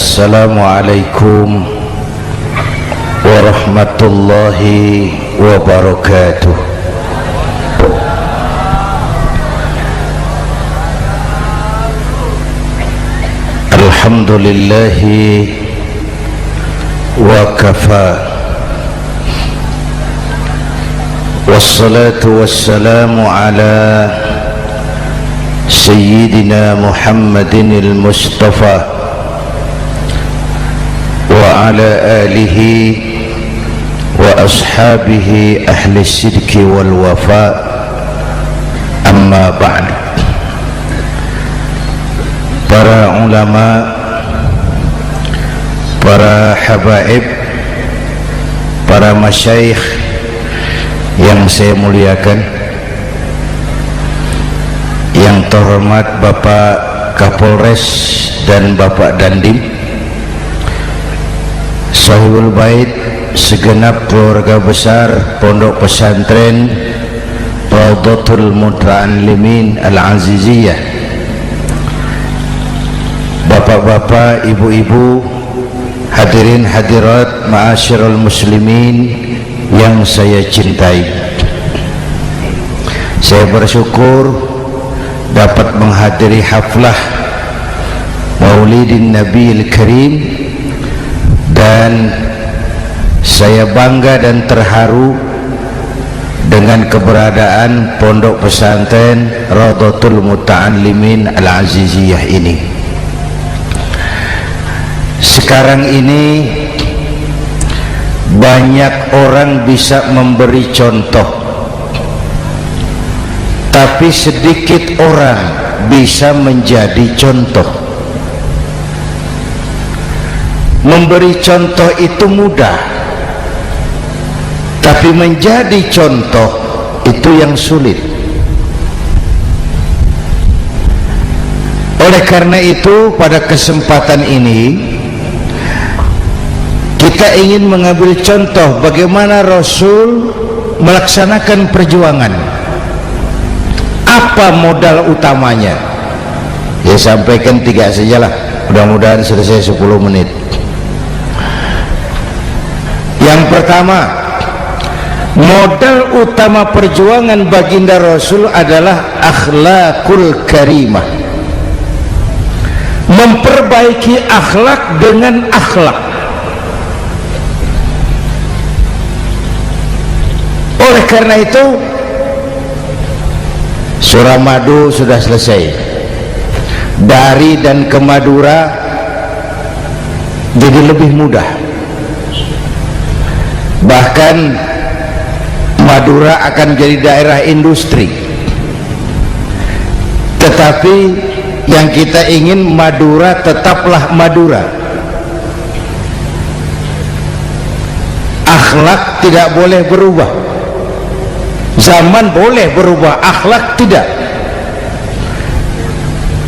Assalamualaikum warahmatullahi wabarakatuh. Alhamdulillahi wa kafa, wassalatu wassalamu ala Sayyidina Muhammadin al-Mustafa wa ala alihi wa ashabihi ahli sidki wal wafa, amma ba'd. Para ulama, para habaib, para masyayikh yang saya muliakan, yang terhormat Bapak Kapolres dan Bapak Dandim, Sahibul Bait, segenap keluarga besar Pondok Pesantren Raudhatul Muta'allimin Al-Aziziyah, bapak-bapak, ibu-ibu, hadirin hadirat ma'asyiral muslimin yang saya cintai. Saya bersyukur dapat menghadiri haflah Maulidin Nabiil Karim, dan saya bangga dan terharu dengan keberadaan Pondok Pesantren Raudhatul Muta'allimin Al-Aziziyah ini. Sekarang ini banyak orang bisa memberi contoh, tapi sedikit orang bisa menjadi contoh. Memberi contoh itu mudah, tapi menjadi contoh itu yang sulit. Oleh karena itu, pada kesempatan ini kita ingin mengambil contoh bagaimana Rasul melaksanakan perjuangan. Apa modal utamanya? Ya, sampaikan 3 sajalah, mudah-mudahan selesai 10 menit. Yang pertama, modal utama perjuangan baginda Rasul adalah akhlakul karimah. Memperbaiki akhlak dengan akhlak. Oleh karena itu, surah Madu sudah selesai. Dari dan ke Madura jadi lebih mudah. Bahkan Madura akan jadi daerah industri. Tetapi yang kita ingin, Madura tetaplah Madura. Akhlak tidak boleh berubah. Zaman boleh berubah, akhlak tidak.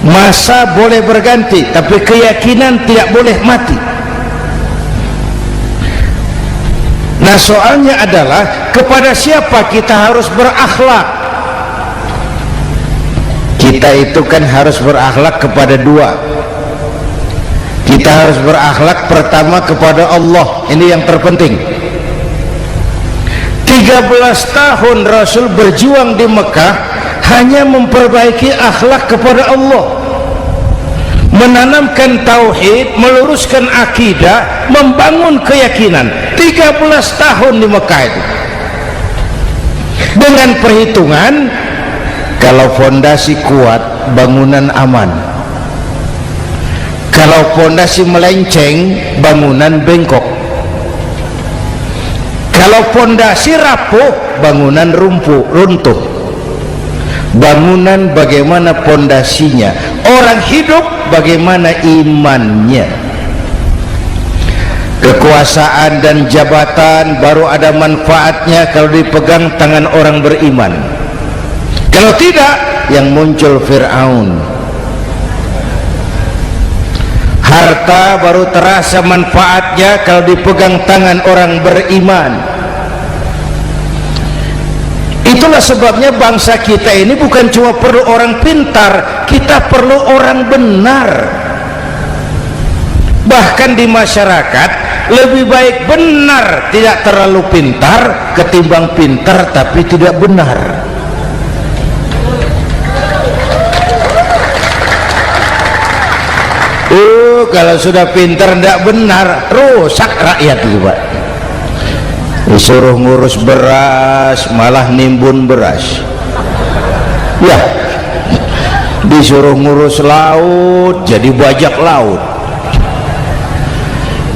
Masa boleh berganti, tapi keyakinan tidak boleh mati. Nah, soalnya adalah kepada siapa kita harus berakhlak. Kita itu kan harus berakhlak kepada dua. Kita harus berakhlak pertama kepada Allah, ini yang terpenting. 13 tahun Rasul berjuang di Mekah hanya memperbaiki akhlak kepada Allah, menanamkan tauhid, meluruskan akidah, membangun keyakinan. 13 tahun di Mekah itu, dengan perhitungan kalau fondasi kuat, bangunan aman. Kalau fondasi melenceng, bangunan bengkok. Kalau fondasi rapuh, bangunan runtuh. Bangunan bagaimana fondasinya, orang hidup bagaimana imannya. Kekuasaan dan jabatan baru ada manfaatnya kalau dipegang tangan orang beriman. Kalau tidak, yang muncul Fir'aun. Harta baru terasa manfaatnya kalau dipegang tangan orang beriman. Itulah sebabnya bangsa kita ini bukan cuma perlu orang pintar, kita perlu orang benar. Bahkan di masyarakat lebih baik benar tidak terlalu pintar ketimbang pintar tapi tidak benar. Kalau sudah pintar tidak benar, rusak rakyat itu Pak. Disuruh ngurus beras malah nimbun beras, ya. Disuruh ngurus laut jadi bajak laut.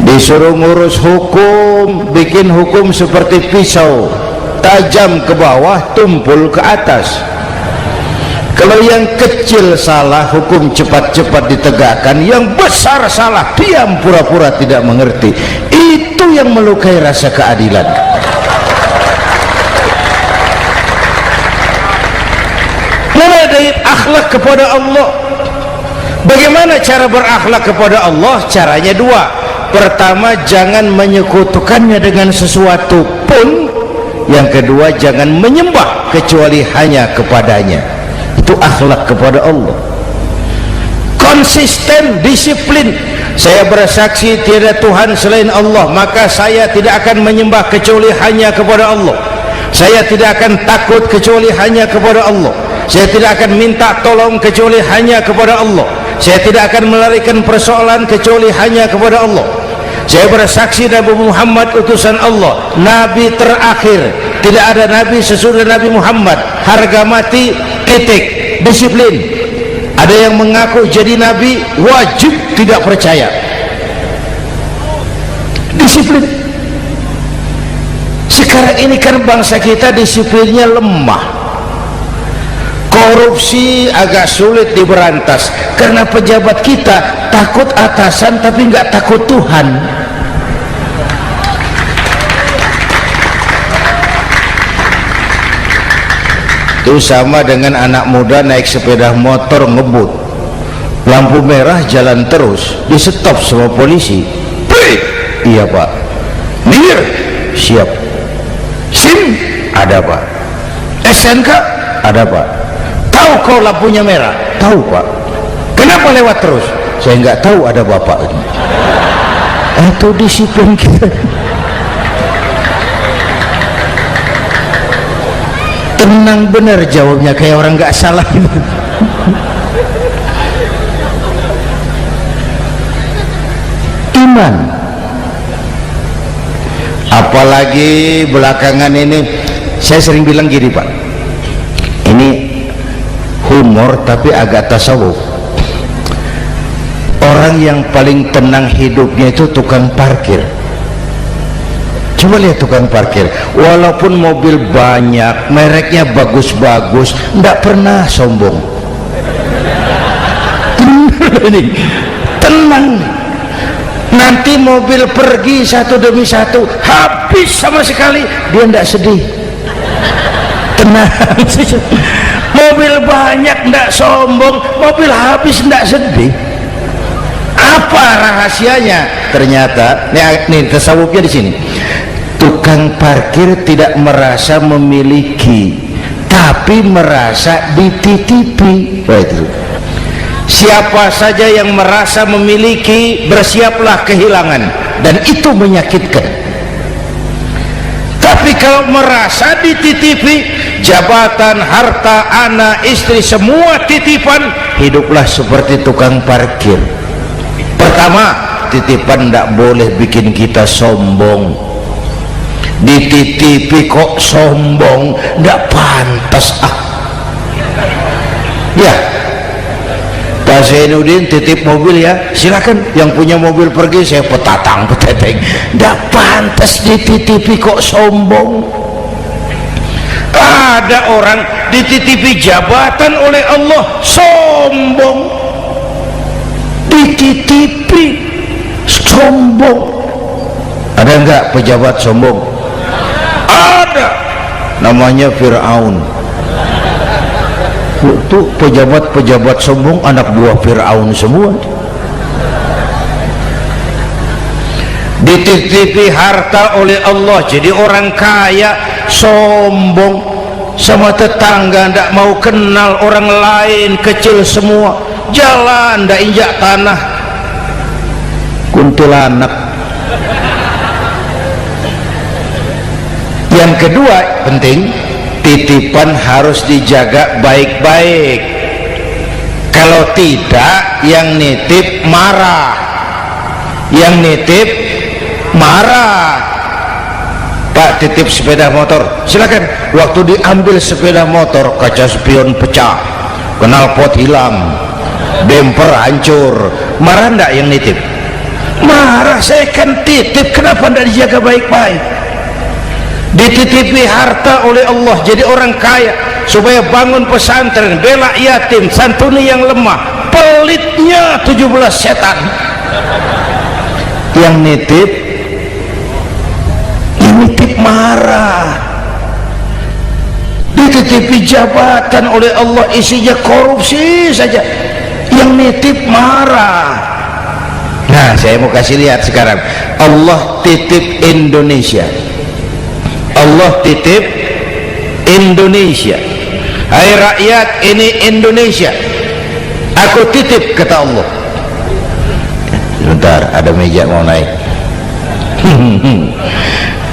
Disuruh ngurus hukum, bikin hukum seperti pisau, tajam ke bawah, tumpul ke atas. Kalau yang kecil salah, hukum cepat-cepat ditegakkan. Yang besar salah, diam pura-pura tidak mengerti. Itu yang melukai rasa keadilan. Mulai dari akhlak kepada Allah. Bagaimana cara berakhlak kepada Allah? Caranya dua. Pertama, jangan menyekutukannya dengan sesuatu pun. Yang kedua, jangan menyembah kecuali hanya kepadanya. Itu akhlak kepada Allah. Konsisten, disiplin. Saya bersaksi tiada Tuhan selain Allah, maka saya tidak akan menyembah kecuali hanya kepada Allah. Saya tidak akan takut kecuali hanya kepada Allah. Saya tidak akan minta tolong kecuali hanya kepada Allah. Saya tidak akan melarikan persoalan kecuali hanya kepada Allah. Saya bersaksi Nabi Muhammad utusan Allah, Nabi terakhir. Tidak ada Nabi sesudah Nabi Muhammad. Harga mati, titik. Disiplin. Ada yang mengaku jadi Nabi, wajib tidak percaya. Disiplin. Sekarang ini kan bangsa kita disiplinnya lemah. Korupsi agak sulit diberantas karena pejabat kita takut atasan tapi nggak takut Tuhan. Itu sama dengan anak muda naik sepeda motor ngebut, lampu merah jalan terus, di stop sama polisi. Break. Iya Pak. Mir, siap. SIM ada Pak. SNK ada Pak. Tahu kau lampunya merah? Tahu Pak. Kenapa lewat terus? Saya nggak tahu, ada bapak. Itu disiplin kita. Tenang bener jawabnya, kayak orang nggak salah. Iman. Apalagi belakangan ini saya sering bilang gini Pak, ini humor tapi agak tasawuf. Orang yang paling tenang hidupnya itu tukang parkir. Coba lihat tukang parkir, walaupun mobil banyak, mereknya bagus-bagus, tidak pernah sombong. Ini tenang. Nanti mobil pergi satu demi satu, habis sama sekali, dia tidak sedih. Tenang. Mobil banyak tidak sombong, mobil habis tidak sedih. Apa rahasianya? Ternyata, nih tasawufnya di sini. Tukang parkir tidak merasa memiliki, tapi merasa dititipi. Itu. Siapa saja yang merasa memiliki, bersiaplah kehilangan, dan itu menyakitkan. Tapi kalau merasa dititipi, jabatan, harta, anak, istri, semua titipan, hiduplah seperti tukang parkir. Pertama, titipan tidak boleh bikin kita sombong. Dititipi kok sombong, tidak pantas. Ya, Pak Zainuddin titip mobil ya, silakan. Yang punya mobil pergi, saya petatang peteteng. Tidak pantas dititipi kok sombong. Ada orang dititipi jabatan oleh Allah sombong. Dititipi sombong. Ada enggak pejabat sombong? Ada, namanya Fir'aun. Itu pejabat-pejabat sombong anak buah Fir'aun semua. Dititipi harta oleh Allah, jadi orang kaya sombong, sama tetangga tidak mau kenal orang lain, kecil semua, jalan tidak injak tanah. kuntilanak. Yang kedua penting, titipan harus dijaga baik-baik. Kalau tidak, yang nitip marah, yang nitip marah. Pak, titip sepeda motor, silakan. Waktu diambil sepeda motor, kaca spion pecah, knalpot hilang, bemper hancur, marah enggak yang nitip? Marah. Saya kan titip, kenapa enggak dijaga baik-baik? Dititipi harta oleh Allah jadi orang kaya supaya bangun pesantren, bela yatim, santuni yang lemah, pelitnya 17 setan. Yang nitip marah. Dititipi jabatan oleh Allah isinya korupsi saja, yang nitip marah. Nah, saya mau kasih lihat sekarang, Allah titip Indonesia. Allah titip Indonesia. Hai rakyat, ini Indonesia, aku titip, kata Allah. Sebentar, ada meja mau naik.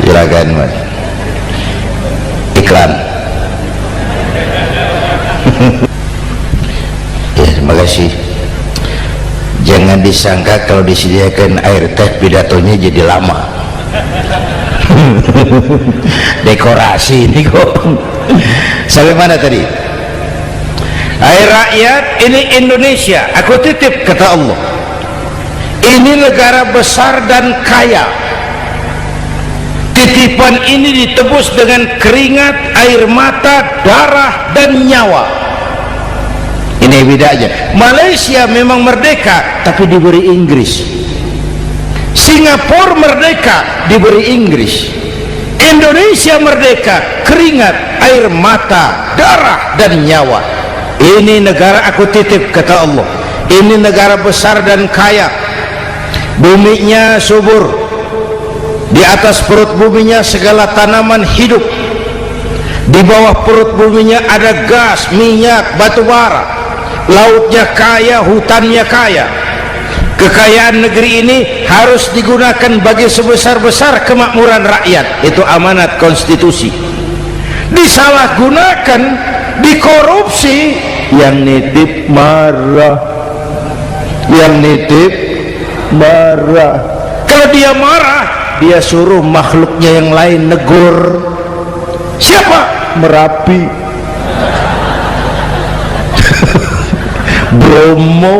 Silakan Mas. Iklan. Ya, terima kasih. Jangan disangka kalau disediakan air teh pidatonya jadi lama. Dekorasi ini kok. Sampai mana tadi? Hai rakyat, ini Indonesia, aku titip, kata Allah. Ini negara besar dan kaya. Titipan ini ditebus dengan keringat, air mata, darah, dan nyawa. Ini bedanya. Malaysia memang merdeka tapi diberi Inggris. Singapura merdeka diberi Inggris. Indonesia merdeka, keringat, air mata, darah, dan nyawa. Ini negara aku titip, kata Allah. Ini negara besar dan kaya. Buminya subur. Di atas perut buminya segala tanaman hidup. Di bawah perut buminya ada gas, minyak, batu bara. Lautnya kaya, hutannya kaya. Kekayaan negeri ini harus digunakan bagi sebesar-besar kemakmuran rakyat. Itu amanat konstitusi. Disalahgunakan, dikorupsi, yang nitip marah. Yang nitip marah. Kalau dia marah, dia suruh makhluknya yang lain negur. Siapa? Merapi, Bromo,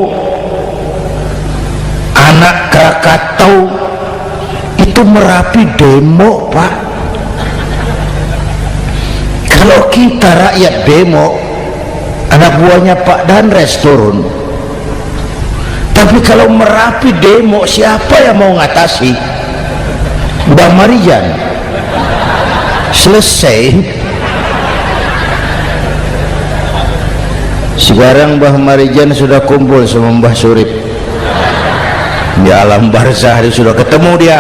anak Krakatau. Itu Merapi demo, Pak. Kalau kita rakyat demo, anak buahnya Pak Danres turun. Tapi kalau Merapi demo, siapa yang mau ngatasi? Mbah Marijan. Selesai. Sekarang Mbah Marijan sudah kumpul sama Mbah Surip di alam barzah. Dia sudah ketemu dia.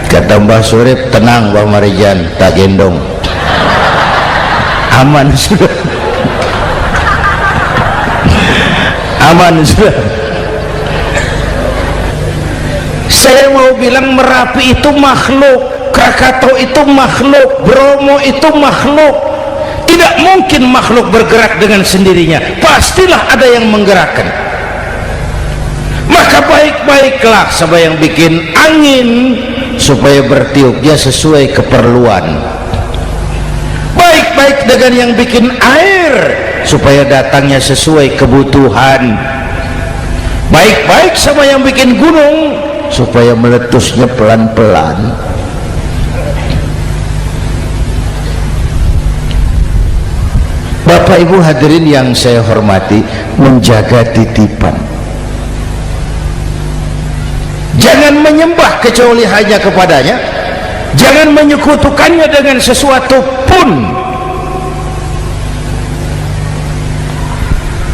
Kata Mbah Surip, tenang Mbah Marijan, tak gendong, aman sudah. Aman sudah. Saya mau bilang Merapi itu makhluk, Krakatau itu makhluk, Bromo itu makhluk. Tidak mungkin makhluk bergerak dengan sendirinya, pastilah ada yang menggerakkan. Maka baik-baiklah sama yang bikin angin supaya bertiupnya sesuai keperluan. Baik-baik dengan yang bikin air supaya datangnya sesuai kebutuhan. Baik-baik sama yang bikin gunung supaya meletusnya pelan-pelan. Bapak Ibu hadirin yang saya hormati, menjaga titipan. Jangan menyembah kecuali hanya kepadanya. Jangan menyekutukannya dengan sesuatu pun.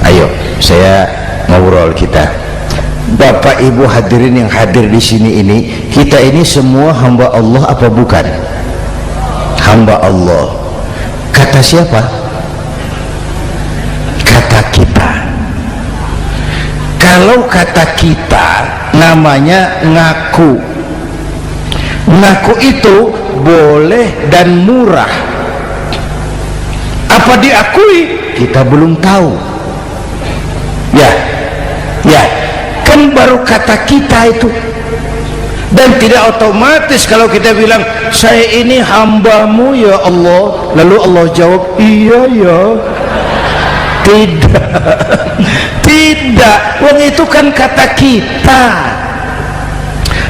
Ayo, saya ngobrol kita. Bapak Ibu hadirin yang hadir di sini ini, kita ini semua hamba Allah apa bukan? Hamba Allah. Kata siapa? Kata kita. Kalau kata kita namanya ngaku. Ngaku itu boleh dan murah. Apa diakui? Kita belum tahu. Ya, kan baru kata kita itu. Dan tidak otomatis kalau kita bilang saya ini hambamu ya Allah, lalu Allah jawab iya ya. Tidak, wong itu kan kata kita.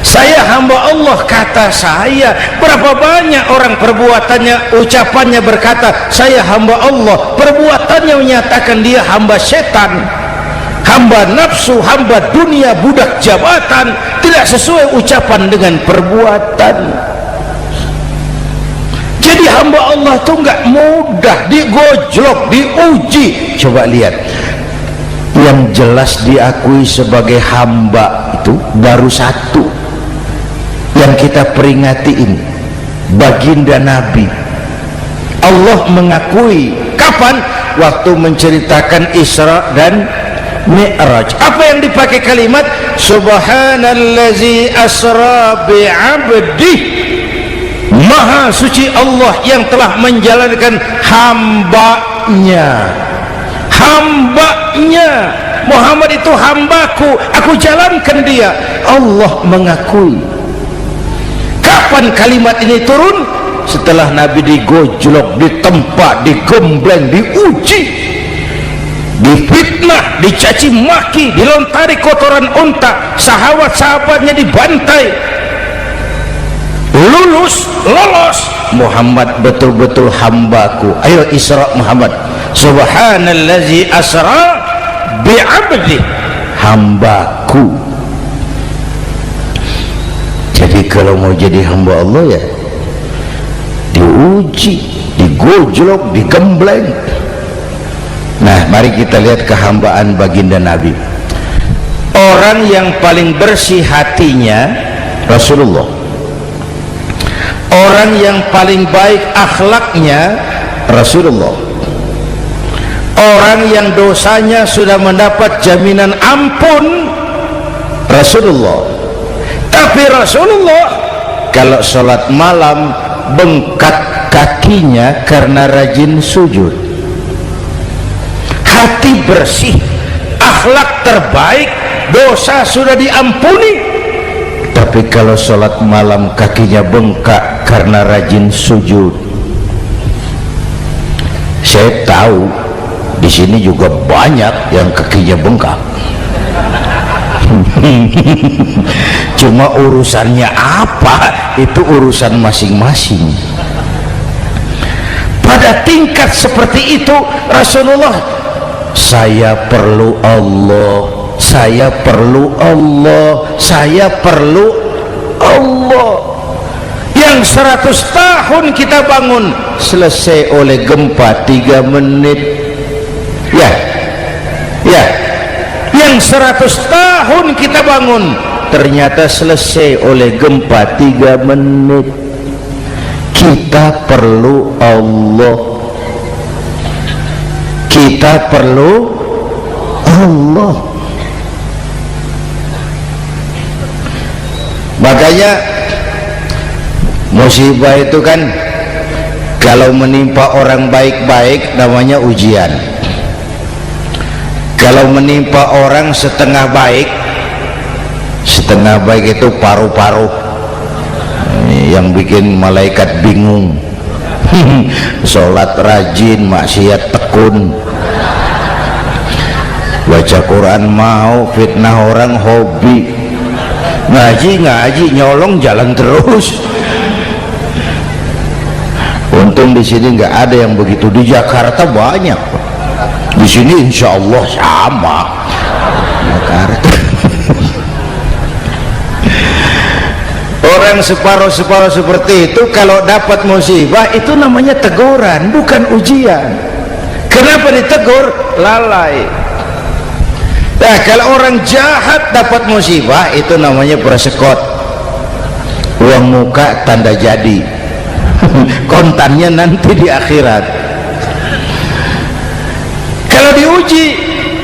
Saya hamba Allah, kata saya. Berapa banyak orang perbuatannya, ucapannya berkata saya hamba Allah, perbuatannya menyatakan dia hamba setan, hamba nafsu, hamba dunia, budak jabatan. Tidak sesuai ucapan dengan perbuatan. Jadi hamba Allah itu nggak mudah, digojlok, diuji. Coba lihat, yang jelas diakui sebagai hamba itu baru satu yang kita peringati ini, baginda Nabi. Allah mengakui kapan? Waktu menceritakan Isra dan Mi'raj. Apa yang dipakai kalimat? Subhanallazi asra bi'abdih. Maha suci Allah yang telah menjalankan hambanya. Muhammad itu hambaku, aku jalankan dia. Allah mengakui. Kapan kalimat ini turun? Setelah Nabi digojlok, ditempa, digembleng, diuji, difitnah, dicaci maki, dilontari kotoran unta, sahabat-sahabatnya dibantai. Lolos. Muhammad betul-betul hambaku. Ayo Isra Muhammad. Subhanallazi asra bi'abdi, hambaku. Jadi kalau mau jadi hamba Allah ya diuji, digojlok, digembleng. Nah, mari kita lihat kehambaan baginda Nabi. Orang yang paling bersih hatinya Rasulullah, orang yang paling baik akhlaknya Rasulullah, orang yang dosanya sudah mendapat jaminan ampun Rasulullah. Tapi Rasulullah kalau sholat malam bengkak kakinya karena rajin sujud. Hati bersih, akhlak terbaik, dosa sudah diampuni, tapi kalau sholat malam kakinya bengkak karena rajin sujud. Saya tahu di sini juga banyak yang kakinya bengkak. Cuma urusannya apa, itu urusan masing-masing. Pada tingkat seperti itu Rasulullah, saya perlu Allah, saya perlu Allah, saya perlu Allah. Yang 100 tahun kita bangun selesai oleh gempa 3 menit. Ya, yang 100 tahun kita bangun ternyata selesai oleh gempa 3 menit. Kita perlu Allah, kita perlu Allah. Makanya musibah itu kan kalau menimpa orang baik-baik namanya ujian. Kalau menimpa orang setengah baik itu paru-paru yang bikin malaikat bingung. Sholat rajin, maksiat tekun, baca Quran mau, fitnah orang hobi, ngaji nyolong jalan terus. Untung di sini nggak ada yang begitu. Di Jakarta banyak, di sini insya Allah sama. Jakarta orang separuh-separuh seperti itu kalau dapat musibah itu namanya teguran, bukan ujian. Kenapa ditegur? Lalai. Nah, kalau orang jahat dapat musibah itu namanya persekot, uang muka tanda jadi. Kontannya nanti di akhirat. Kalau diuji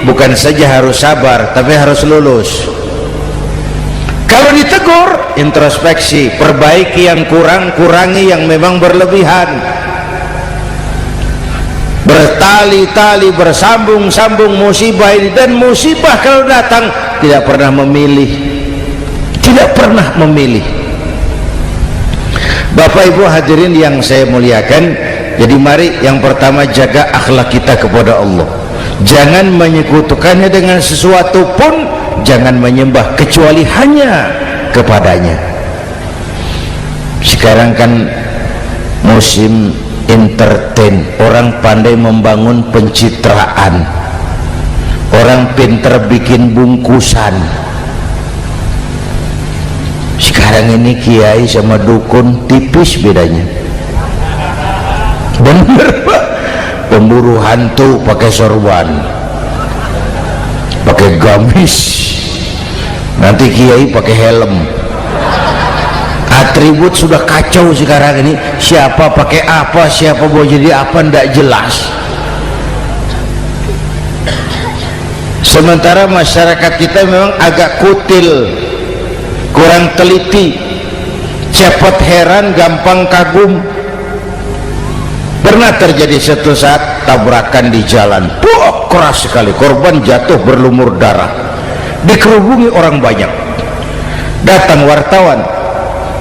bukan saja harus sabar tapi harus lulus. syukur, introspeksi, perbaiki yang kurang, kurangi yang memang berlebihan. Bertali-tali, bersambung-sambung musibah ini, dan musibah kalau datang tidak pernah memilih, tidak pernah memilih. Bapak Ibu hadirin yang saya muliakan, jadi mari yang pertama jaga akhlak kita kepada Allah. Jangan menyekutukannya dengan sesuatu pun, jangan menyembah kecuali hanya kepadanya. Sekarang kan musim entertain, orang pandai membangun pencitraan, orang pinter bikin bungkusan. Sekarang ini kiai sama dukun tipis bedanya. Bener Pak, pemburu hantu pakai sorban, pakai gamis, nanti kiai pakai helm. Atribut sudah kacau sekarang ini, siapa pakai apa, siapa mau jadi apa, tidak jelas. Sementara masyarakat kita memang agak kutil, kurang teliti, cepat heran, gampang kagum. Pernah terjadi satu saat tabrakan di jalan, keras sekali, korban jatuh berlumur darah, dikerubungi orang banyak. Datang wartawan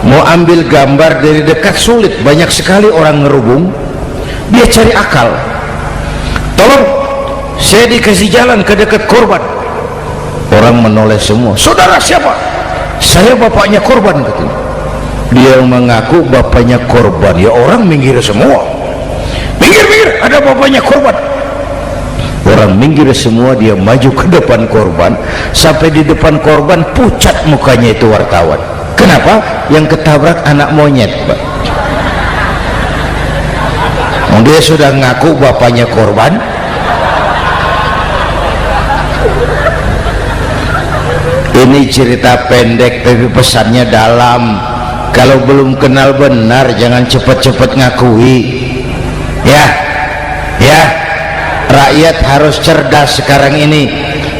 mau ambil gambar dari dekat, sulit, banyak sekali orang ngerubung. Dia cari akal, tolong saya dikasih jalan ke dekat korban. Orang menoleh semua, saudara siapa? Saya bapaknya korban, katanya. Dia mengaku bapaknya korban, ya orang minggir semua, minggir, ada bapaknya korban. Orang minggir semua, dia maju ke depan korban. Sampai di depan korban pucat mukanya itu wartawan. Kenapa? Yang ketabrak anak monyet, Pak. Dia sudah ngaku bapaknya korban. Ini cerita pendek tapi pesannya dalam. Kalau belum kenal benar jangan cepat-cepat ngakui. Ya, rakyat harus cerdas sekarang ini.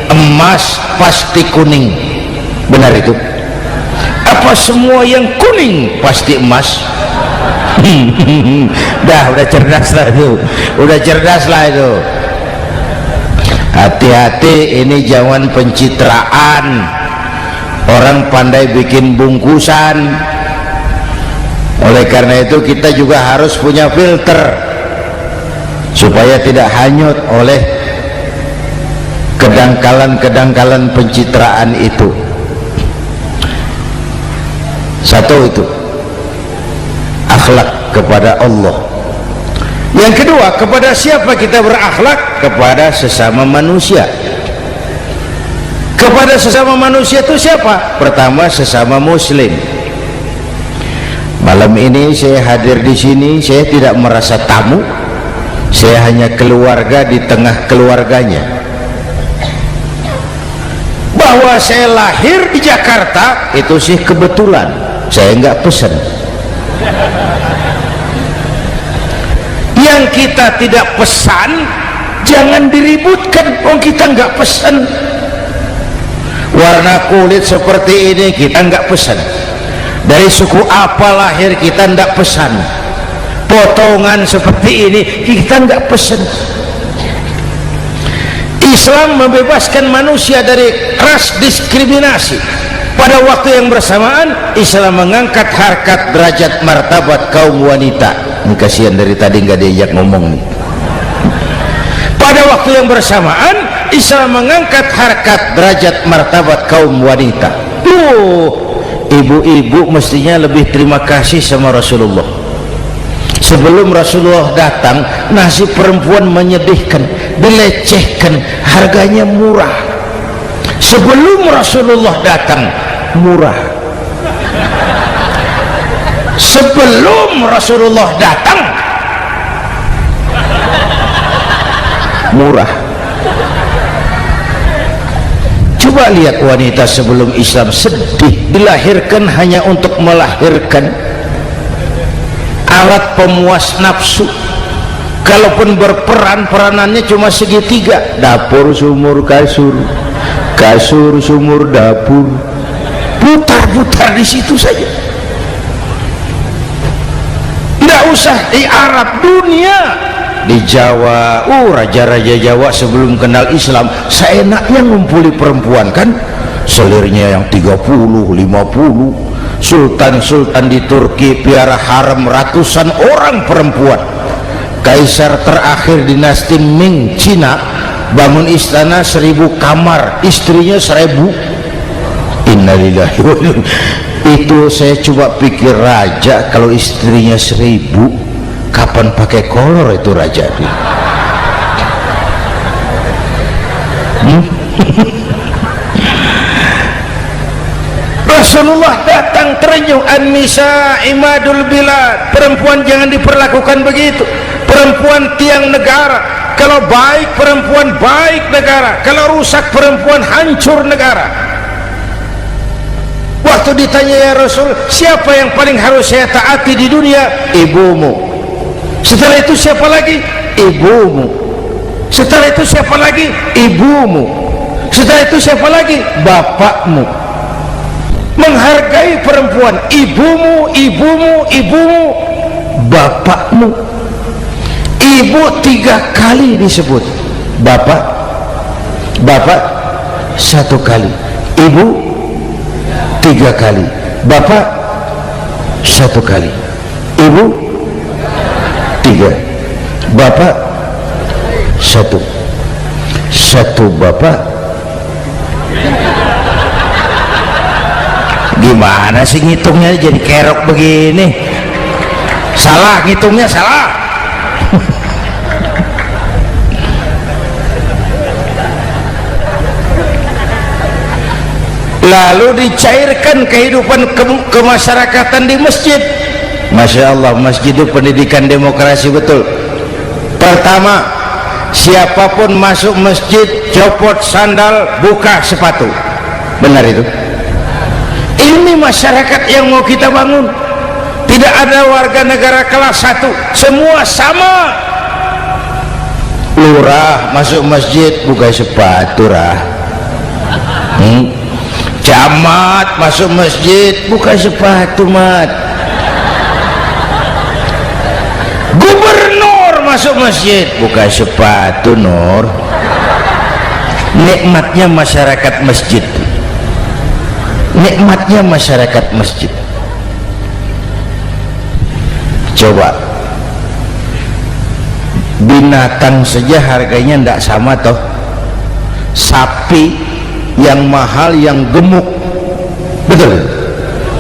Emas pasti kuning, benar itu? Apa semua yang kuning pasti emas? udah cerdas lah itu, udah cerdas lah itu. Hati-hati, ini jangan pencitraan. Orang pandai bikin bungkusan. Oleh karena itu kita juga harus punya filter supaya tidak hanyut oleh kedangkalan-kedangkalan pencitraan itu. Satu itu akhlak kepada Allah. Yang kedua, kepada siapa kita berakhlak? Kepada sesama manusia. Kepada sesama manusia itu siapa? Pertama, sesama muslim. Malam ini saya hadir di sini, saya tidak merasa tamu, saya hanya keluarga di tengah keluarganya. Bahwa saya lahir di Jakarta itu sih kebetulan, saya nggak pesan. Yang kita tidak pesan jangan diributkan, oh kita nggak pesan. Warna kulit seperti ini kita nggak pesan, dari suku apa lahir kita nggak pesan, potongan seperti ini kita nggak pesan. Islam membebaskan manusia dari ras diskriminasi. Pada waktu yang bersamaan Islam mengangkat harkat, derajat, martabat kaum wanita. Ini kasihan dari tadi nggak diajak ngomong nih. Pada waktu yang bersamaan Islam mengangkat harkat, derajat, martabat kaum wanita. Ibu-ibu mestinya lebih terima kasih sama Rasulullah. Sebelum Rasulullah datang, nasib perempuan menyedihkan, dilecehkan, harganya murah. Sebelum Rasulullah datang, murah. Sebelum Rasulullah datang, murah. Coba lihat wanita sebelum Islam, sedih, dilahirkan hanya untuk melahirkan, alat pemuas nafsu. Kalaupun berperan, peranannya cuma segitiga, dapur sumur kasur, kasur sumur dapur, putar berputar di situ saja, tidak usah di Arab, dunia, di Jawa. Raja-raja Jawa sebelum kenal Islam seenaknya ngumpuli perempuan kan, selirnya yang 30, 50. Sultan-sultan di Turki piara harem ratusan orang perempuan. Kaisar terakhir dinasti Ming Cina bangun istana 1000 kamar, istrinya 1000. Innalillahi wa inna. Itu saya coba pikir, raja kalau istrinya 1000, kapan pakai kolor itu raja? Rasulullah datang terenyuh, an-nisa imadul bilad, perempuan jangan diperlakukan begitu, perempuan tiang negara, kalau baik perempuan baik negara, kalau rusak perempuan hancur negara. Waktu ditanya, ya Rasul, siapa yang paling harus saya taati di dunia? Ibumu. Setelah itu siapa lagi? Ibumu. Setelah itu siapa lagi? Ibumu. Setelah itu siapa lagi? Bapakmu. Menghargai perempuan, ibumu, ibumu, ibumu, bapakmu. Ibu 3 kali disebut, bapak 1 kali, ibu 3 kali, bapak 1 kali, ibu 3, bapak 1 bapak. Gimana sih ngitungnya jadi kerok begini? Salah ngitungnya, salah. Lalu dicairkan kehidupan kemasyarakatan di masjid. Masya Allah, masjid itu pendidikan demokrasi betul. Pertama, siapapun masuk masjid copot sandal, buka sepatu. Benar itu? Ini masyarakat yang mau kita bangun. Tidak ada warga negara kelas 1, semua sama. Lurah masuk masjid buka sepatu, camat masuk masjid buka sepatu, mat. Gubernur masuk masjid buka sepatu, Nur. Nikmatnya masyarakat masjid, nikmatnya masyarakat masjid. Coba binatang saja harganya tidak sama toh. Sapi yang mahal yang gemuk, betul,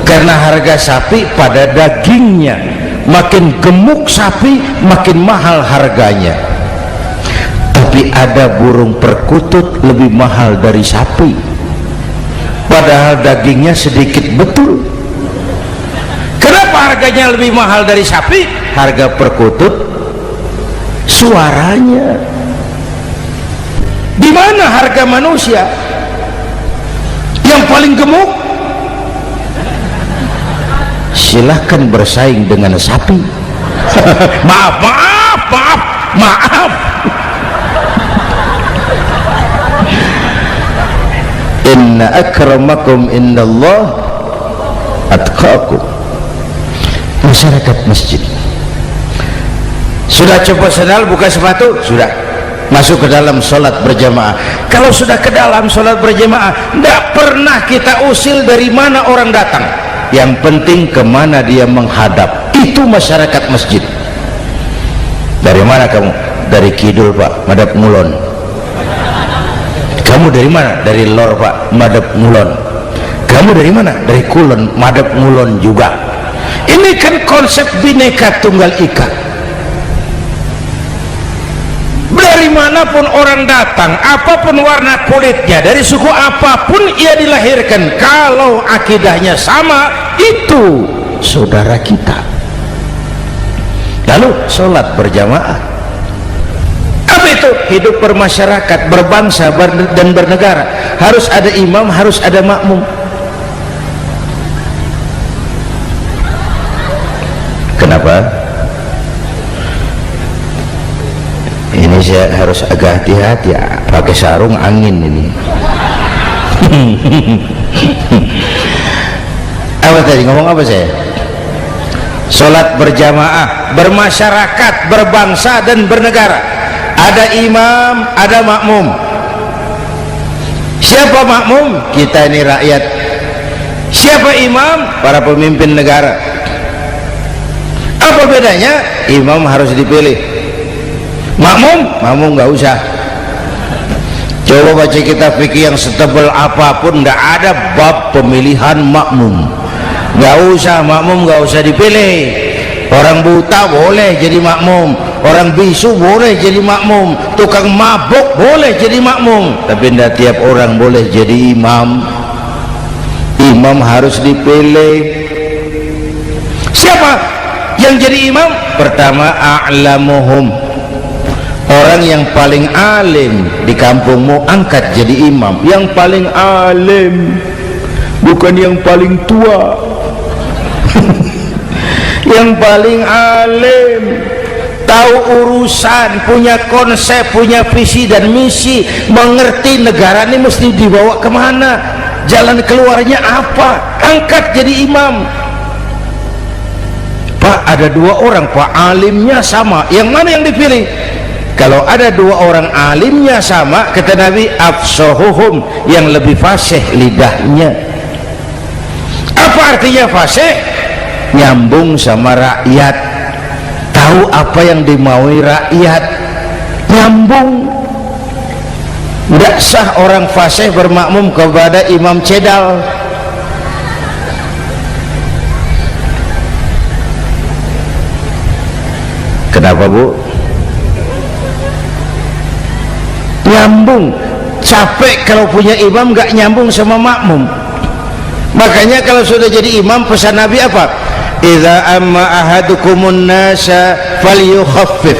karena harga sapi pada dagingnya. Makin gemuk sapi makin mahal harganya. Tapi ada burung perkutut lebih mahal dari sapi, padahal dagingnya sedikit, betul. Kenapa harganya lebih mahal dari sapi? Harga perkutut suaranya. Di mana harga manusia yang paling gemuk? Silahkan bersaing dengan sapi. maaf. Inna akramakum indallah atqakum. Masyarakat masjid sudah coba sandal buka sepatu, sudah masuk ke dalam sholat berjamaah. Kalau sudah ke dalam sholat berjamaah, tidak pernah kita usil dari mana orang datang, yang penting kemana dia menghadap. Itu masyarakat masjid. Dari mana kamu? Dari kidul, Pak, madhab ngulon. Kamu dari mana? Dari lor, Pak, madhab ngulon. Kamu dari mana? Dari kulon, madhab ngulon juga. Ini kan konsep bineka tunggal ika. Dari manapun orang datang, apapun warna kulitnya, dari suku apapun ia dilahirkan, kalau akidahnya sama, itu saudara kita. Lalu sholat berjamaah. Apa itu? Hidup bermasyarakat, berbangsa dan bernegara. Harus ada imam, harus ada makmum. Kenapa? Ini saya harus agak hati-hati ya, pakai sarung angin ini. Apa tadi ngomong apa saya? Sholat berjamaah, bermasyarakat, berbangsa dan bernegara. Ada imam, ada makmum. Siapa makmum? Kita ini rakyat. Siapa imam? Para pemimpin negara. Apa bedanya? Imam harus dipilih, makmum nggak usah. Coba baca kitab fikih yang setebal apapun, nggak ada bab pemilihan makmum. Nggak usah makmum, nggak usah dipilih. Orang buta boleh jadi makmum, orang bisu boleh jadi makmum, tukang mabuk boleh jadi makmum, tapi tidak tiap orang boleh jadi imam. Imam harus dipilih. Siapa yang jadi imam? Pertama, a'lamuhum, orang yang paling alim di kampungmu angkat jadi imam. Yang paling alim, bukan yang paling tua. Yang paling alim, tahu urusan, punya konsep, punya visi dan misi, mengerti negara ini mesti dibawa kemana, jalan keluarnya apa, angkat jadi imam. Pak, ada dua orang Pak, alimnya sama, yang mana yang dipilih? Kalau ada dua orang alimnya sama, kata Nabi, afsahuhum, yang lebih fasih lidahnya. Apa artinya fasih? Nyambung sama rakyat, tahu apa yang dimaui rakyat, nyambung. Tidak sah orang fasih bermakmum kepada imam cedal. Kenapa Bu? Nyambung. Capek kalau punya imam gak nyambung sama makmum. Makanya kalau sudah jadi imam, pesan Nabi apa? Idza amma ahadukumun nasa falyukhaffif.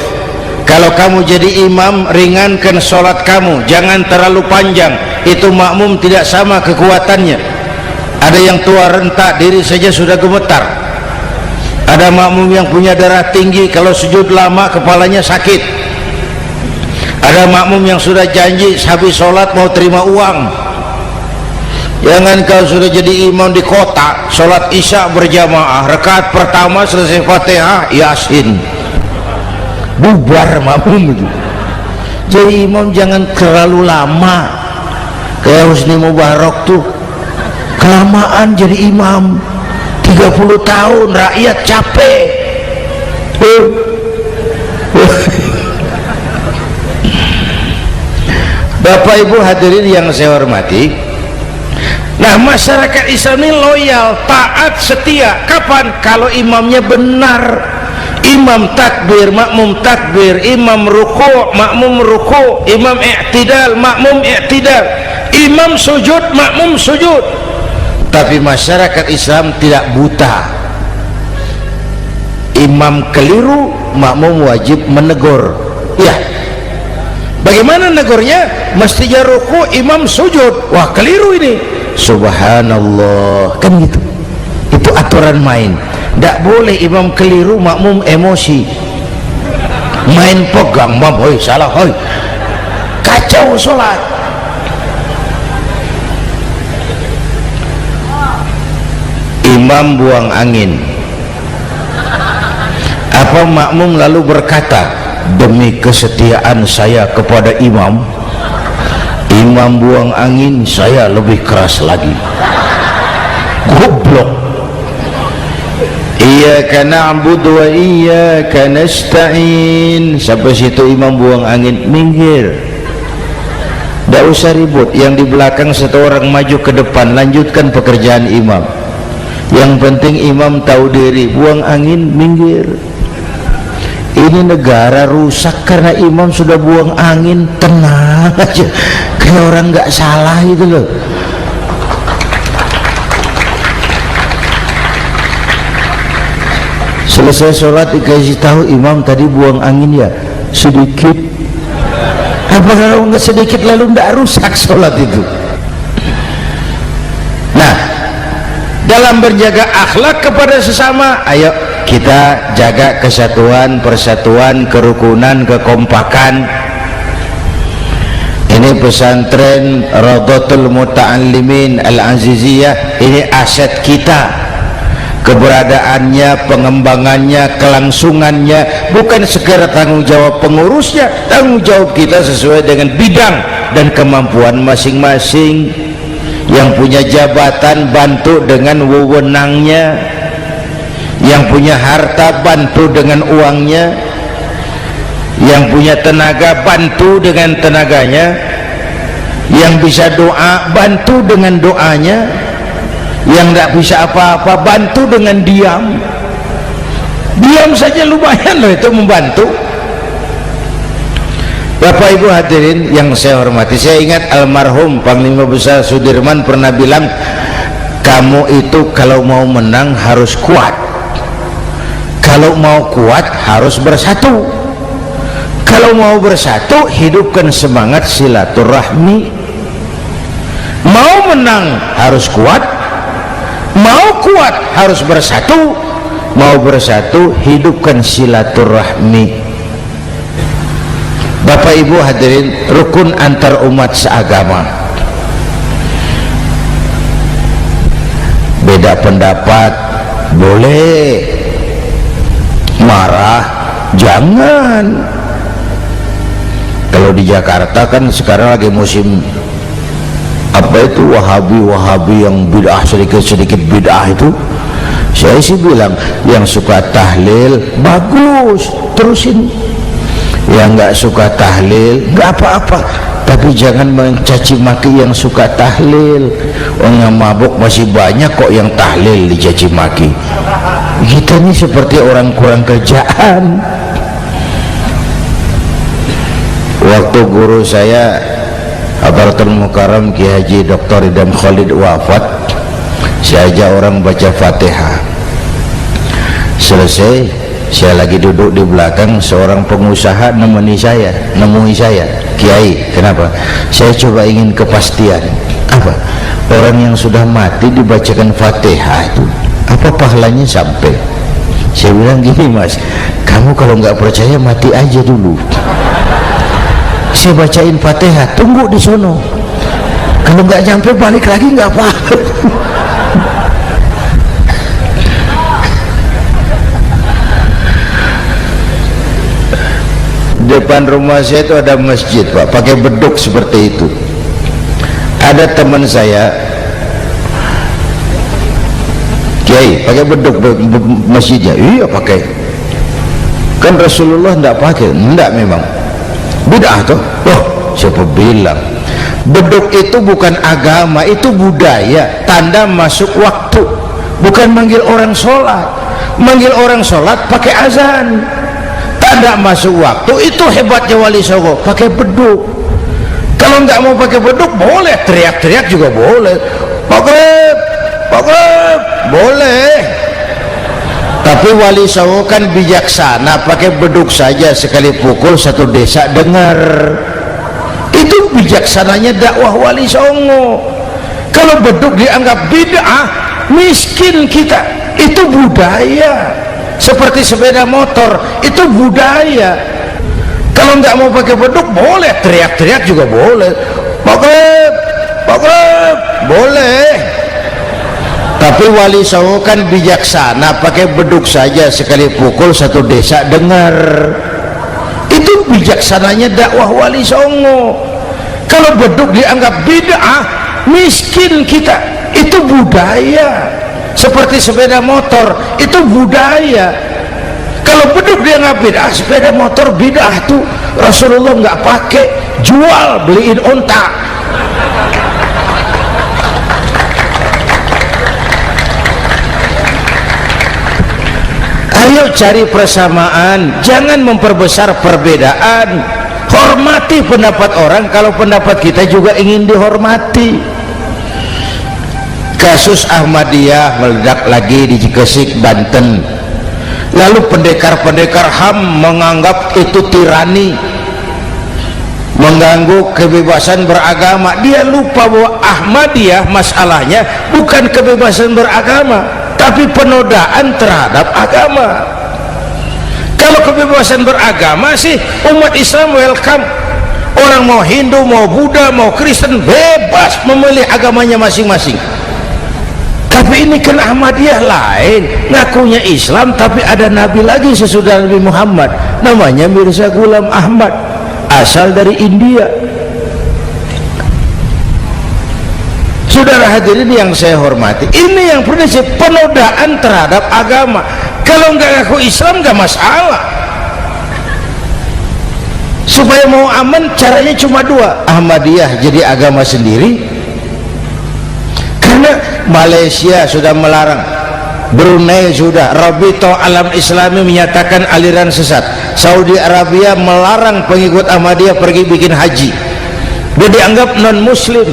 Kalau kamu jadi imam, ringankan sholat kamu, jangan terlalu panjang. Itu makmum tidak sama kekuatannya. Ada yang tua rentak, diri saja sudah gemetar. Ada makmum yang punya darah tinggi, kalau sujud lama kepalanya sakit. Ada makmum yang sudah janji habis sholat mau terima uang. Jangan kau sudah jadi imam di kota, sholat isya berjamaah, rakaat pertama selesai Fatihah, Yasin, bubar makmum itu. Jadi imam jangan terlalu lama. Kayak Husni Mubarak tuh kelamaan jadi imam, 30 tahun, rakyat capek. Bapak Ibu hadirin yang saya hormati, nah masyarakat Islam ini loyal, taat, setia. Kapan? Kalau imamnya benar. Imam takbir, makmum takbir, imam ruku', makmum ruku', imam i'tidal, makmum i'tidal, imam sujud, makmum sujud. Tapi masyarakat Islam tidak buta. Imam keliru, makmum wajib menegur. Ya, bagaimana negurnya? Mestinya ruku', imam sujud. Wah, keliru ini. Subhanallah, kan gitu. Itu aturan main. Tidak boleh imam keliru, makmum emosi, main pegang, mam, hoi salah, hoi, kacau sholat. Imam buang angin, apa makmum lalu berkata, demi kesetiaan saya kepada imam, imam buang angin, saya lebih keras lagi. Goblok. Iyyaka na'budu wa iyyaka nasta'in. Sampai situ imam buang angin, minggir, tidak usah ribut. Yang di belakang satu orang maju ke depan, lanjutkan pekerjaan imam. Yang penting imam tahu diri, buang angin, minggir. Ini negara rusak karena imam sudah buang angin. Tenang aja, kayak orang nggak salah itu loh. Selesai sholat dikasih tahu, imam tadi buang angin ya sedikit. Apa kalau nggak sedikit lalu nggak rusak sholat itu? Nah, dalam berjaga akhlak kepada sesama, ayo kita jaga kesatuan, persatuan, kerukunan, kekompakan. Ini pesantren Radhatul Muta'allimin Al-Aziziyah, ini aset kita. keberadaannya, pengembangannya, kelangsungannya, bukan segera tanggung jawab pengurusnya, tanggung jawab kita sesuai dengan bidang dan kemampuan masing-masing. Yang punya jabatan bantu dengan wewenangnya, yang punya harta bantu dengan uangnya, yang punya tenaga bantu dengan tenaganya, yang bisa doa bantu dengan doanya, yang tidak bisa apa-apa bantu dengan diam. Diam saja lumayan loh itu membantu. Bapak Ibu hadirin yang saya hormati, saya ingat almarhum Panglima Besar Sudirman pernah bilang, kamu itu kalau mau menang harus kuat, kalau mau kuat harus bersatu, kalau mau bersatu hidupkan semangat silaturahmi. Mau menang harus kuat, mau kuat harus bersatu, mau bersatu hidupkan silaturahmi. Bapak Ibu hadirin, rukun antar umat seagama. Beda pendapat boleh, marah jangan. Kalau di Jakarta kan sekarang lagi musim apa itu wahabi yang bid'ah, sedikit bid'ah itu. Saya sih bilang yang suka tahlil bagus, terusin. Yang nggak suka tahlil nggak apa-apa, tapi jangan mencaci maki yang suka tahlil. Orang yang mabuk masih banyak kok yang tahlil dicaci maki. Kita ini seperti orang kurang kerjaan. Waktu guru saya Hadratul Mukarram Kiai Haji Dr. Idham Khalid wafat, saya ajak orang baca Fatihah. Selesai, saya lagi duduk di belakang, seorang pengusaha nemui saya, Kiai, kenapa? Saya coba ingin kepastian. Apa? Orang yang sudah mati dibacakan Fatihah itu apa pahalanya sampai? Saya bilang gini, Mas, kamu kalau nggak percaya mati aja dulu, saya bacain Fatihah, tunggu di sono, kalau nggak nyampe balik lagi nggak apa-apa. Depan rumah saya itu ada masjid, Pak, pakai beduk seperti itu. Ada teman saya, Kiai, pakai beduk masjidnya. Iya pakai. Kan Rasulullah tidak pakai. Tidak memang. Bid'ah tuh. Oh, siapa bilang? Beduk itu bukan agama, itu budaya, tanda masuk waktu. Bukan manggil orang sholat. Manggil orang sholat pakai azan. Tanda masuk waktu, itu hebatnya Wali Songo, pakai beduk. Kalau nggak mau pakai beduk boleh, teriak-teriak juga boleh, maghrib, boleh. Tapi Wali Songo kan bijaksana, pakai beduk saja, sekali pukul satu desa dengar. Itu bijaksananya dakwah Wali Songo. Kalau beduk dianggap bid'ah, miskin kita. Itu budaya. Seperti sepeda motor, itu budaya. Kalau nggak mau pakai beduk boleh, teriak-teriak juga boleh, maghrib, boleh. Tapi Wali Songo kan bijaksana, pakai beduk saja, sekali pukul satu desa dengar. Itu bijaksananya dakwah Wali Songo. Kalau beduk dianggap bid'ah, miskin kita. Itu budaya. Seperti sepeda motor, itu budaya. Kalau beduk dia nggak bid'ah, sepeda motor bid'ah tuh. Rasulullah nggak pakai, jual, beliin onta. Ayo cari persamaan, jangan memperbesar perbedaan. Hormati pendapat orang kalau pendapat kita juga ingin dihormati. Kasus Ahmadiyah meledak lagi di Cikesik, Banten. Lalu pendekar-pendekar HAM menganggap itu tirani, mengganggu kebebasan beragama. Dia lupa bahwa Ahmadiyah masalahnya bukan kebebasan beragama, tapi penodaan terhadap agama. Kalau kebebasan beragama sih umat Islam welcome. Orang mau Hindu, mau Buddha, mau Kristen bebas memilih agamanya masing-masing. Tapi ini kan Ahmadiyah lain, ngakunya Islam tapi ada nabi lagi sesudah Nabi Muhammad, namanya Mirza Ghulam Ahmad, asal dari India. Saudara hadirin yang saya hormati, ini yang prinsip penodaan terhadap agama. Kalau nggak ngaku Islam nggak masalah. Supaya mau aman caranya cuma dua, Ahmadiyah jadi agama sendiri, karena Malaysia sudah melarang, Brunei sudah, Rabito Alam Islami menyatakan aliran sesat, Saudi Arabia melarang pengikut Ahmadiyah pergi bikin haji, dia dianggap non muslim.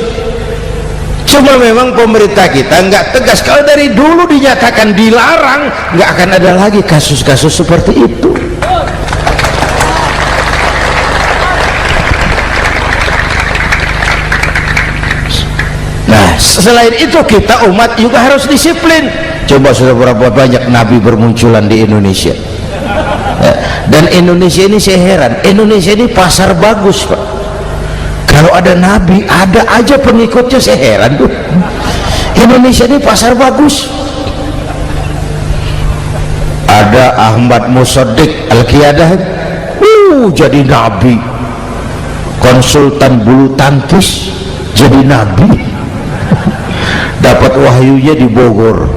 Cuma memang pemerintah kita nggak tegas. Kalau dari dulu dinyatakan dilarang, nggak akan ada lagi kasus-kasus seperti itu. Nah, selain itu kita umat juga harus disiplin. Coba sudah berapa banyak nabi bermunculan di Indonesia, dan Indonesia ini saya heran, Indonesia ini pasar bagus, Pak. Kalau ada nabi, ada aja pengikutnya, saya heran tuh. Indonesia ini pasar bagus. Ada Ahmad Musaddiq Al-Qiyadah, jadi nabi. Konsultan bulu tangkis jadi nabi. Dapat wahyunya di Bogor,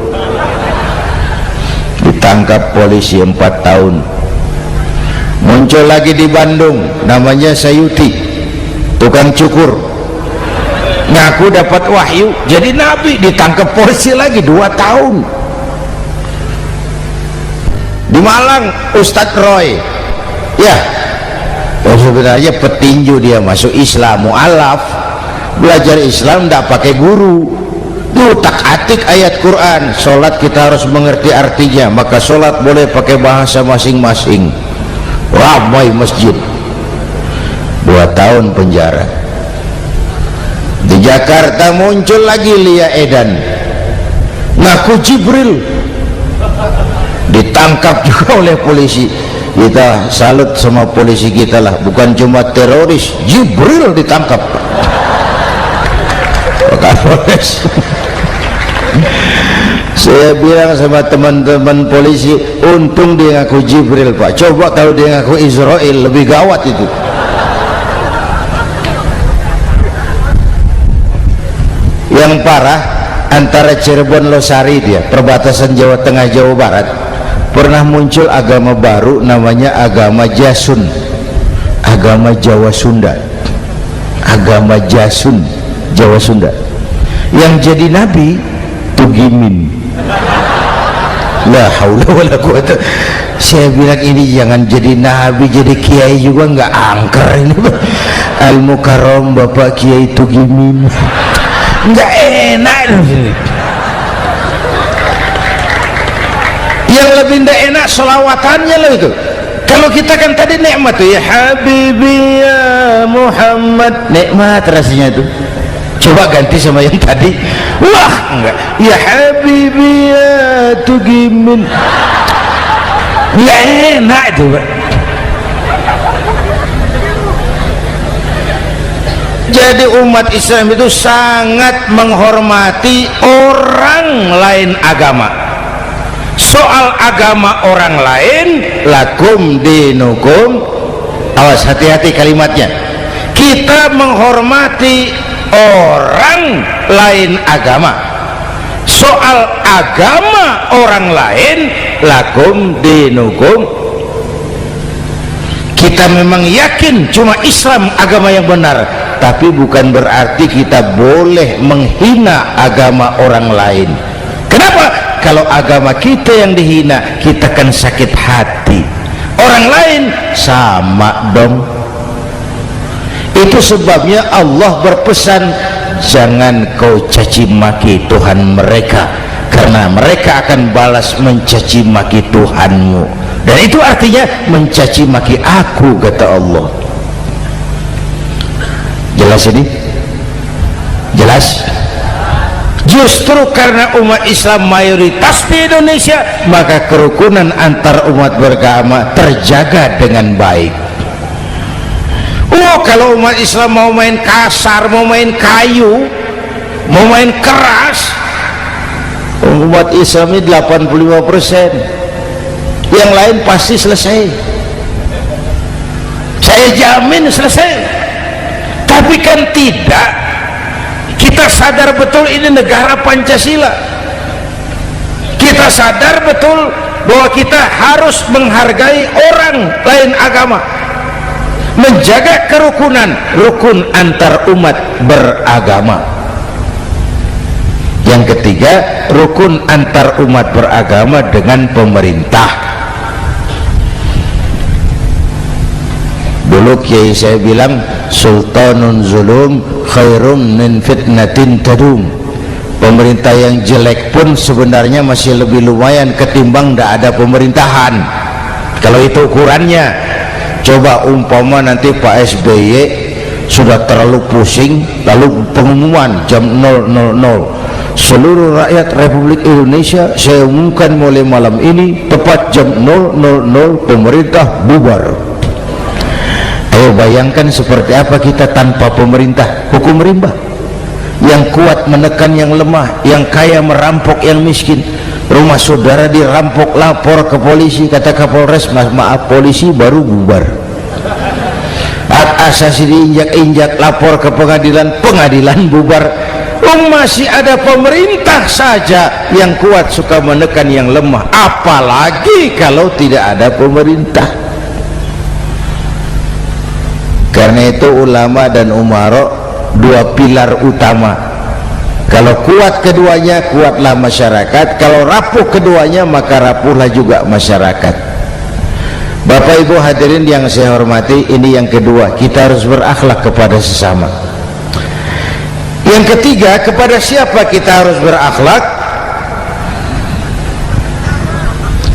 ditangkap polisi 4 tahun. Muncul lagi di Bandung, namanya Sayuti, tukang cukur, ngaku dapat wahyu jadi nabi, ditangkap polisi lagi 2 tahun. Di Malang Ustadz Roy, ya sebenarnya petinju, dia masuk Islam, mu'alaf, belajar Islam tidak pakai guru, utak atik ayat Quran. Sholat kita harus mengerti artinya, maka sholat boleh pakai bahasa masing-masing. Ramai masjid, 2 tahun penjara. Di Jakarta muncul lagi Lia Edan, ngaku Jibril, ditangkap juga oleh polisi. Kita salut sama polisi kita lah, bukan cuma teroris, Jibril ditangkap. Kapolres. Saya bilang sama teman-teman polisi, untung dia ngaku Jibril, Pak. Coba kalau dia ngaku Israel, lebih gawat itu. Yang parah, antara Cirebon Losari, dia perbatasan Jawa Tengah Jawa Barat, pernah muncul agama baru namanya agama Jasun, agama Jawa Sunda, agama Jasun Jawa Sunda. Yang jadi nabi Tugimin. La haula wala quwata. Saya bilang ini jangan jadi nabi, jadi kiai juga nggak angker ini, Al Mukarram Bapak Kiai Tugimin, nggak enak. Yang lebih nggak enak selawatannya loh itu. Kalau kita kan tadi nikmat tuh, ya Habibi ya Muhammad, nikmat rasanya itu. Coba ganti sama yang tadi, wah enggak, ya Habibi ya Tugimin, nggak enak itu, Pak. Jadi umat Islam itu sangat menghormati orang lain agama. Soal agama orang lain, lakum dinukum, awas hati-hati kalimatnya. Kita menghormati orang lain agama. Soal agama orang lain, lakum dinukum, kita memang yakin cuma Islam agama yang benar, tapi bukan berarti kita boleh menghina agama orang lain. Kenapa? Kalau agama kita yang dihina, kita kan sakit hati. Orang lain sama dong. Itu sebabnya Allah berpesan, jangan kau caci maki Tuhan mereka, karena mereka akan balas mencaci maki Tuhanmu. Dan itu artinya mencaci maki aku, kata Allah. Jelas ini? Jelas? Justru karena umat Islam mayoritas di Indonesia, maka kerukunan antar umat beragama terjaga dengan baik. Oh, kalau umat Islam mau main kasar, mau main kayu, mau main keras, Umat Islam ini 85%, yang lain pasti selesai, saya jamin selesai. Tapi kan tidak, kita sadar betul ini negara Pancasila, kita sadar betul bahwa kita harus menghargai orang lain agama, menjaga kerukunan, rukun antar umat beragama. Yang ketiga, rukun antar umat beragama dengan pemerintah. Dulu kiai saya bilang, sultanun zulum khairum min fitnatin tadum. Pemerintah yang jelek pun sebenarnya masih lebih lumayan ketimbang tidak ada pemerintahan, kalau itu ukurannya. Coba umpama nanti Pak SBY sudah terlalu pusing, lalu pengumuman jam 000, seluruh rakyat Republik Indonesia saya umumkan mulai malam ini tepat jam 000 pemerintah bubar. Ayo bayangkan seperti apa kita tanpa pemerintah. Hukum rimba, yang kuat menekan yang lemah, yang kaya merampok yang miskin. Rumah saudara dirampok, lapor ke polisi, kata Kapolres, maaf polisi baru bubar. Hak asasi diinjak-injak, lapor ke pengadilan, pengadilan bubar. Masih ada pemerintah saja yang kuat suka menekan yang lemah, apalagi kalau tidak ada pemerintah. Karena itu ulama dan umara dua pilar utama. Kalau kuat keduanya, kuatlah masyarakat. Kalau rapuh keduanya, maka rapuhlah juga masyarakat. Bapak Ibu hadirin yang saya hormati, ini yang kedua, kita harus berakhlak kepada sesama. Yang ketiga, kepada siapa kita harus berakhlak?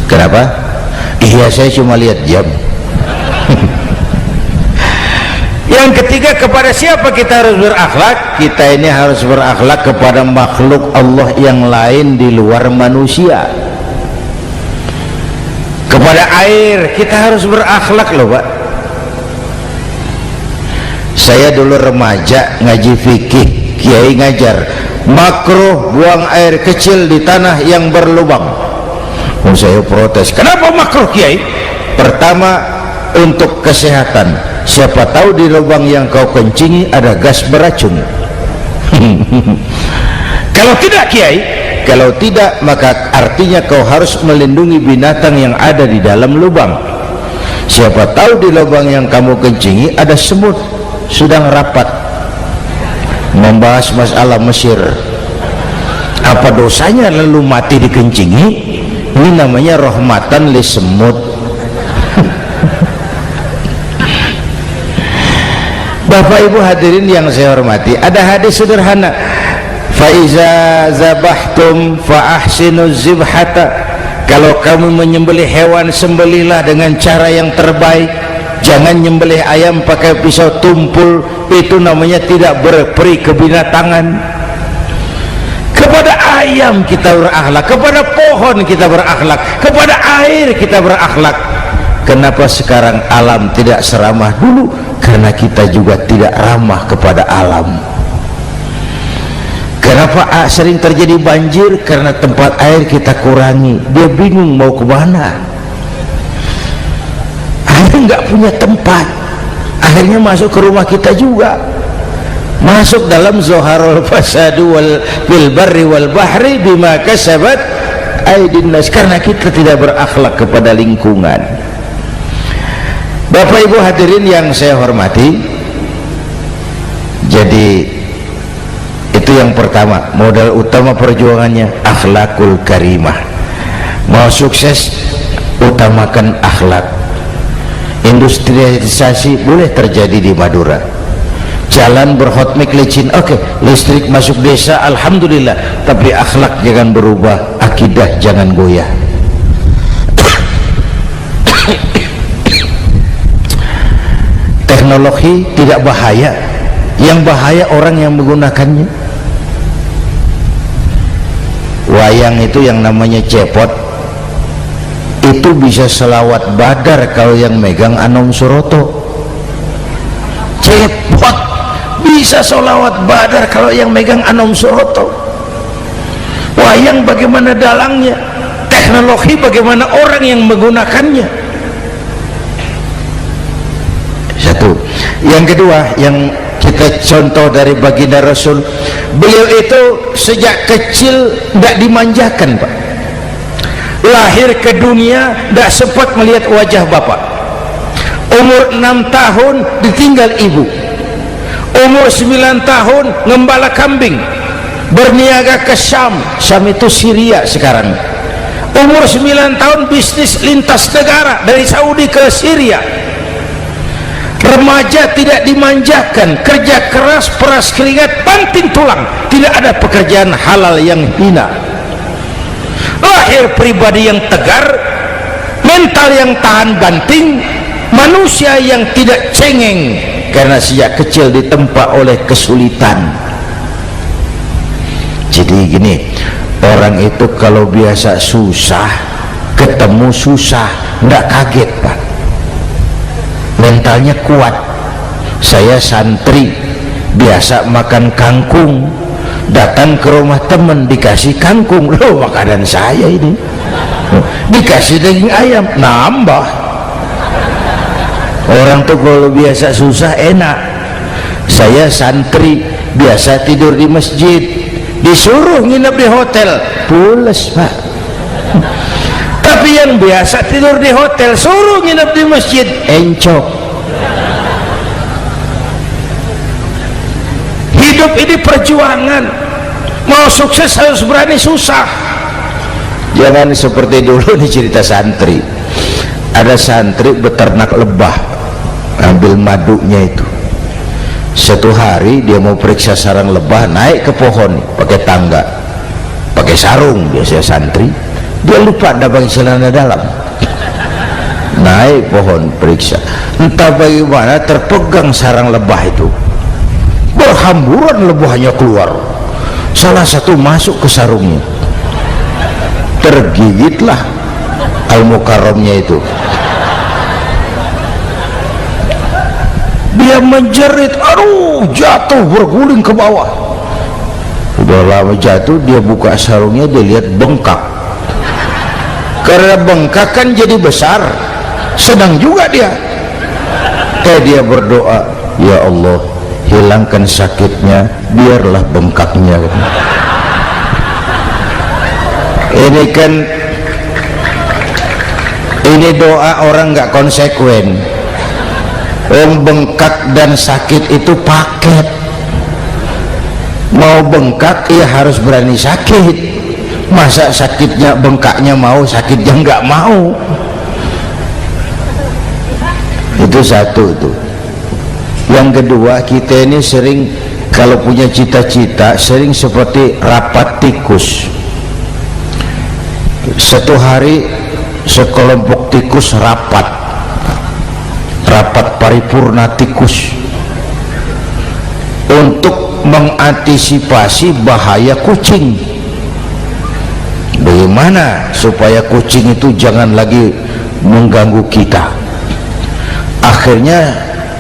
Kenapa? Iya, saya cuma lihat jam. Yang ketiga, kepada siapa kita harus berakhlak? Kita ini harus berakhlak kepada makhluk Allah yang lain di luar manusia. Kepada air kita harus berakhlak loh Pak. Saya dulu remaja ngaji fikih, kiai ngajar makruh buang air kecil di tanah yang berlubang. Saya protes, kenapa makruh kiai? Pertama, untuk kesehatan, siapa tahu di lubang yang kau kencingi ada gas beracun. Kalau tidak kiai, kalau tidak maka artinya kau harus melindungi binatang yang ada di dalam lubang. Siapa tahu di lubang yang kamu kencingi ada semut sedang rapat membahas masalah Mesir. Apa dosanya lalu mati dikencingi? Ini namanya rahmatan li semut. Bapak Ibu hadirin yang saya hormati, ada hadis sederhana, faiza zabahtum fa ahsinu zibhata. Kalau kamu menyembelih hewan, sembelihlah dengan cara yang terbaik. Jangan nyembelih ayam pakai pisau tumpul, itu namanya tidak berperi kebinatangan. Kepada ayam kita berakhlak, kepada pohon kita berakhlak, kepada air kita berakhlak. Kenapa sekarang alam tidak seramah dulu? Karena kita juga tidak ramah kepada alam. Kenapa sering terjadi banjir? Karena tempat air kita kurangi. Dia bingung mau kemana, akhirnya nggak punya tempat, akhirnya masuk ke rumah kita juga, masuk dalam zoharul fasadu bil barri wal bahri bima kasabat aydin nas, karena kita tidak berakhlak kepada lingkungan. Bapak Ibu hadirin yang saya hormati, jadi itu yang pertama, modal utama perjuangannya akhlakul karimah. Mau sukses, utamakan akhlak. Industrialisasi boleh terjadi di Madura, jalan berhotmik licin, oke, listrik masuk desa, alhamdulillah, tapi akhlak jangan berubah, akidah jangan goyah. Teknologi tidak bahaya, yang bahaya orang yang menggunakannya. Wayang itu yang namanya cepot, itu bisa selawat badar kalau yang megang Anom Suroto. Cepot bisa selawat badar kalau yang megang Anom Suroto. wayang bagaimana dalangnya, teknologi bagaimana orang yang menggunakannya. Satu. Yang kedua, yang kita contoh dari baginda Rasul, beliau itu sejak kecil tidak dimanjakan, Pak. Lahir ke dunia tidak sempat melihat wajah bapak. Umur 6 tahun ditinggal ibu. Umur 9 tahun ngembala kambing, berniaga ke Syam. Syam itu Syria sekarang. Umur 9 tahun bisnis lintas negara dari Saudi ke Syria. Remaja tidak dimanjakan, kerja keras, peras keringat, banting tulang, tidak ada pekerjaan halal yang hina. Lahir pribadi yang tegar, mental yang tahan banting, manusia yang tidak cengeng karena sejak kecil ditempa oleh kesulitan. Jadi gini, orang itu kalau biasa susah, ketemu susah, nggak kaget, Pak. Mentalnya kuat. Saya santri biasa makan kangkung, datang ke rumah teman dikasih kangkung, loh makanan saya ini, dikasih daging ayam, nambah. Orang tuh kalau biasa susah enak. Saya santri biasa tidur di masjid, disuruh nginep di hotel, pules, Pak. Tapi yang biasa tidur di hotel suruh nginep di masjid, encok. Hidup ini perjuangan, mau sukses harus berani susah. Jangan seperti dulu nih cerita santri. Ada santri beternak lebah, ambil madunya itu. Satu hari dia mau periksa sarang lebah, naik ke pohon pakai tangga, pakai sarung biasanya santri. Dia lupa ada pakai celana dalam, naik pohon periksa, entah bagaimana terpegang sarang lebah itu, berhamburan lebahnya keluar, salah satu masuk ke sarungnya, tergigitlah Al-Mukarramnya itu. Dia menjerit, aduh, jatuh berguling ke bawah. Udah lama jatuh, dia buka sarungnya, dia lihat bengkak. Karena bengkak kan jadi besar, sedang juga dia. Dia berdoa, ya Allah, hilangkan sakitnya, biarlah bengkaknya. Ini kan, ini doa orang nggak konsekuen. Bengkak dan sakit itu paket. Mau bengkak ya harus berani sakit. Masa sakitnya bengkaknya mau, sakitnya nggak mau. Itu satu tuh. Yang kedua, kita ini sering kalau punya cita-cita sering seperti rapat tikus. Satu hari sekelompok tikus rapat paripurna tikus untuk mengantisipasi bahaya kucing. Bagaimana supaya kucing itu jangan lagi mengganggu kita? Akhirnya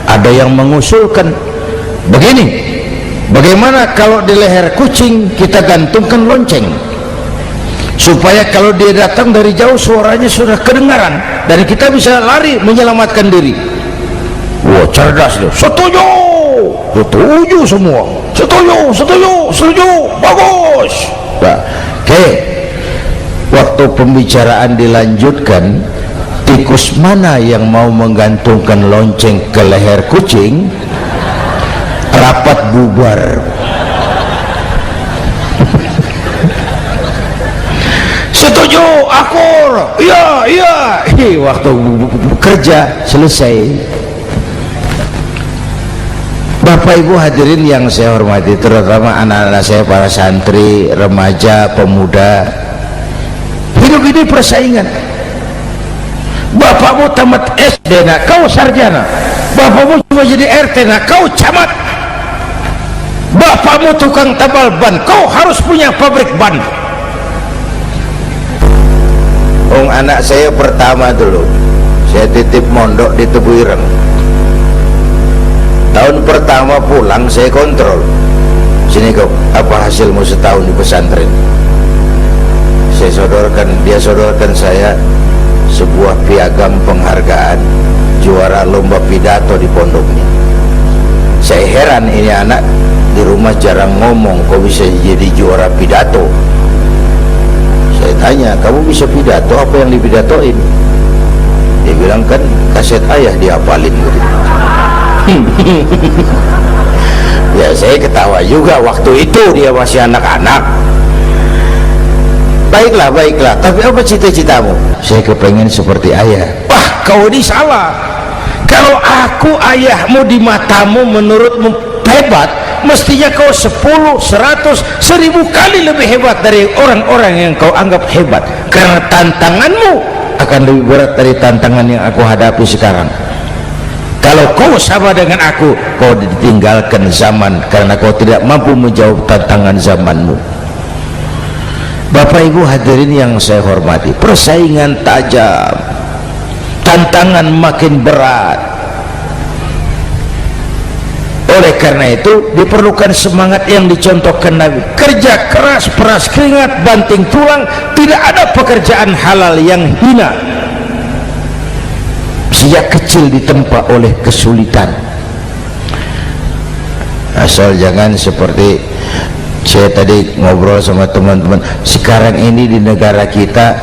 ada yang mengusulkan begini, bagaimana kalau di leher kucing kita gantungkan lonceng, supaya kalau dia datang dari jauh suaranya sudah kedengaran dan kita bisa lari menyelamatkan diri. Wah, cerdas dia. Setuju, setuju semua. Setuju, setuju, setuju, bagus. Nah, oke. Waktu pembicaraan dilanjutkan, tikus mana yang mau menggantungkan lonceng ke leher kucing? Rapat bubar. Setuju, akur. Iya, iya. Waktu kerja selesai. Bapak Ibu hadirin yang saya hormati, terutama anak-anak saya, para santri, remaja, pemuda. Hidup ini persaingan. Bapakmu tamat SD, nak kau sarjana. Bapakmu cuma jadi RT, nak kau camat. Bapakmu tukang tambal ban, kau harus punya pabrik ban. Anak saya pertama dulu, saya titip mondok di Tebu Ireng. Tahun pertama pulang saya kontrol, sini kau, apa hasilmu setahun di pesantren? dia sodorkan saya sebuah piagam penghargaan juara lomba pidato di pondoknya. Saya heran, ini anak di rumah jarang ngomong, kok bisa jadi juara pidato? Saya tanya, kamu bisa pidato, apa yang dipidatoin? Dia bilang, kan kaset ayah dihafalin gitu. Ya saya ketawa juga, waktu itu dia masih anak-anak. Baiklah, tapi apa cita-citamu? Saya kepengen seperti ayah. Wah, kau ini salah. Kalau aku ayahmu di matamu menurutmu hebat, mestinya kau 10, 100, 1000 kali lebih hebat dari orang-orang yang kau anggap hebat, karena tantanganmu akan lebih berat dari tantangan yang aku hadapi sekarang. Kalau kau sama dengan aku, kau ditinggalkan zaman karena kau tidak mampu menjawab tantangan zamanmu. Bapak Ibu hadirin yang saya hormati, persaingan tajam, tantangan makin berat. Oleh karena itu diperlukan semangat yang dicontohkan Nabi. Kerja keras, peras keringat, banting tulang. Tidak ada pekerjaan halal yang hina. Sejak kecil ditempa oleh kesulitan. Asal jangan seperti saya tadi ngobrol sama teman-teman, sekarang ini di negara kita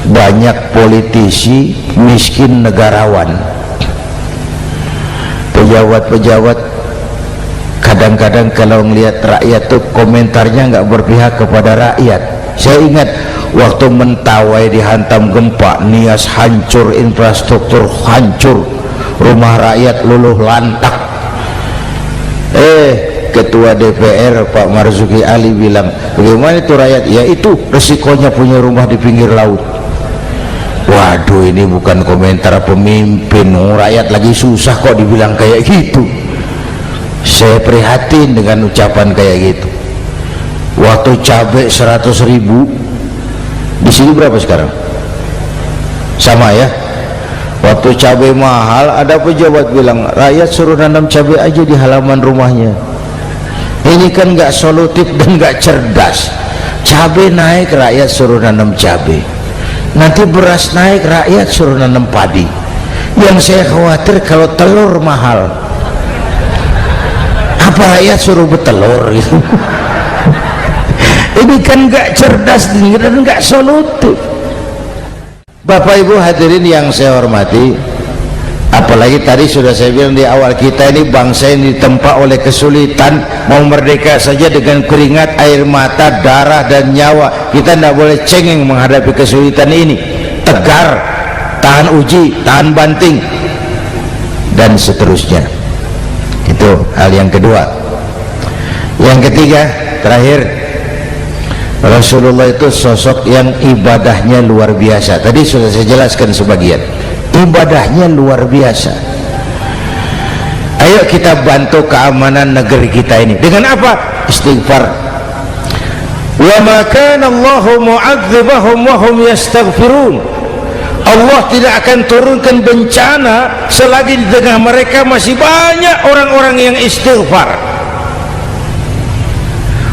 banyak politisi miskin negarawan. Pejabat-pejabat kadang-kadang kalau melihat rakyat tuh komentarnya nggak berpihak kepada rakyat. Saya ingat waktu Mentawai dihantam gempa, Nias hancur, infrastruktur hancur, rumah rakyat luluh lantak. Ketua DPR Pak Marzuki Ali bilang, bagaimana itu rakyat? Ya itu resikonya punya rumah di pinggir laut. Waduh, ini bukan komentar pemimpin, rakyat lagi susah kok dibilang kayak gitu. Saya prihatin dengan ucapan kayak gitu. Waktu cabai 100.000, di sini berapa sekarang? Sama ya. Waktu cabai mahal, ada pejabat bilang, rakyat suruh nanam cabai aja di halaman rumahnya. Ini kan nggak solutif dan nggak cerdas. Cabai naik, rakyat suruh nanam cabai. Nanti beras naik, rakyat suruh nanam padi. Yang saya khawatir kalau telur mahal, apa rakyat suruh bertelur gitu? Ini kan nggak cerdas dan nggak solutif. Bapak Ibu hadirin yang saya hormati, apalagi tadi sudah saya bilang di awal, kita ini bangsa yang ditempa oleh kesulitan. Mau merdeka saja dengan keringat, air mata, darah dan nyawa. Kita tidak boleh cengeng menghadapi kesulitan ini. Tegar, tahan uji, tahan banting, dan seterusnya. Itu hal yang kedua. Yang ketiga, terakhir, Rasulullah itu sosok yang ibadahnya luar biasa. Tadi sudah saya jelaskan sebagian. Ibadahnya luar biasa. Ayo kita bantu keamanan negeri kita ini dengan apa? Istighfar. Wa ma kana Allahu mu'adzibahum wa hum yastaghfirun. Allah tidak akan turunkan bencana selagi di tengah mereka masih banyak orang-orang yang istighfar.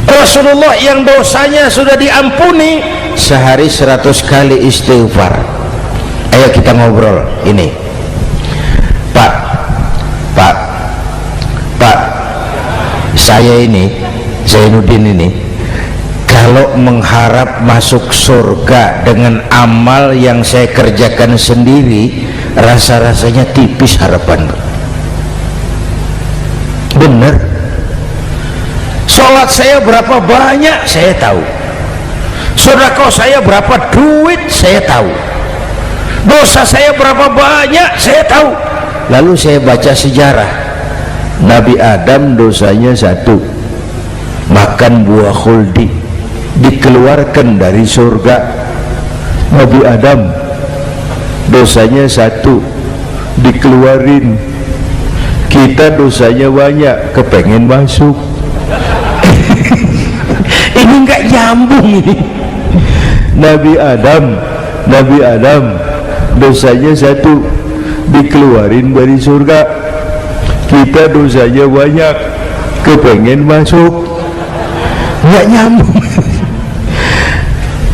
Rasulullah yang dosanya sudah diampuni sehari 100 kali istighfar. Ayo kita ngobrol ini. Pak, saya ini, Zainuddin ini, kalau mengharap masuk surga dengan amal yang saya kerjakan sendiri, rasa-rasanya tipis harapan. Bener. Sholat saya berapa banyak saya tahu, sedekah saya berapa duit saya tahu, dosa saya berapa banyak saya tahu. Lalu saya baca sejarah, Nabi Adam dosanya 1, makan buah khuldi, dikeluarkan dari surga. Nabi Adam dosanya 1, dikeluarin. Kita dosanya banyak, kepengen masuk. Ini nggak nyambung ini. Nabi Adam dosanya 1, dikeluarin dari surga. Kita dosanya banyak, kepengen masuk. Nggak nyambung.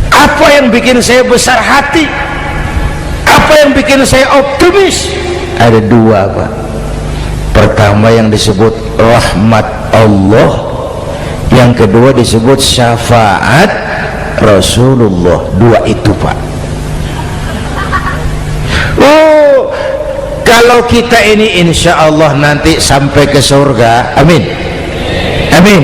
Apa yang bikin saya besar hati? Apa yang bikin saya optimis? Ada dua, Pak. Pertama yang disebut rahmat Allah, yang kedua disebut syafaat Rasulullah. Dua itu, Pak. Oh, kalau kita ini insya Allah nanti sampai ke surga, amin, amin.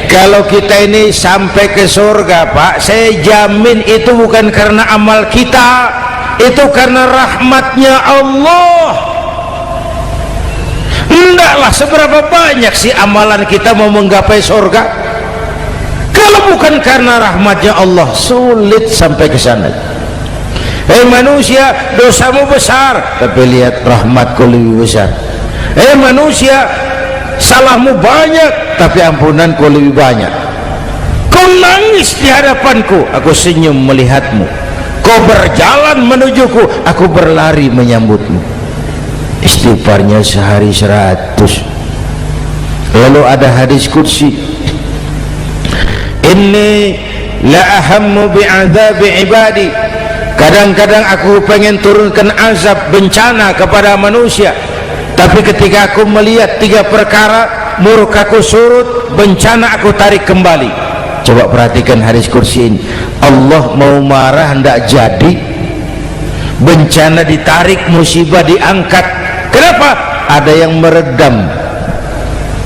Kalau kita ini sampai ke surga, Pak, saya jamin itu bukan karena amal kita, itu karena rahmatnya Allah. Hendaklah seberapa banyak sih amalan kita mau menggapai surga? Kalau bukan karena rahmatnya Allah, sulit sampai ke sana. Manusia, dosamu besar, tapi lihat rahmatku lebih besar. Manusia, salahmu banyak, tapi ampunanku lebih banyak. Kau nangis di hadapanku, aku senyum melihatmu. Kau berjalan menujuku, aku berlari menyambutmu. Istighfarnya sehari 100. Lalu ada hadis qudsi, inni la ahammu bi'adzabi ibadi. Kadang-kadang aku pengen turunkan azab, bencana kepada manusia, tapi ketika aku melihat 3 perkara, murkaku surut, bencana aku tarik kembali. Coba perhatikan hadis kursi ini. Allah mau marah hendak jadi, bencana ditarik, musibah diangkat. Kenapa? Ada yang meredam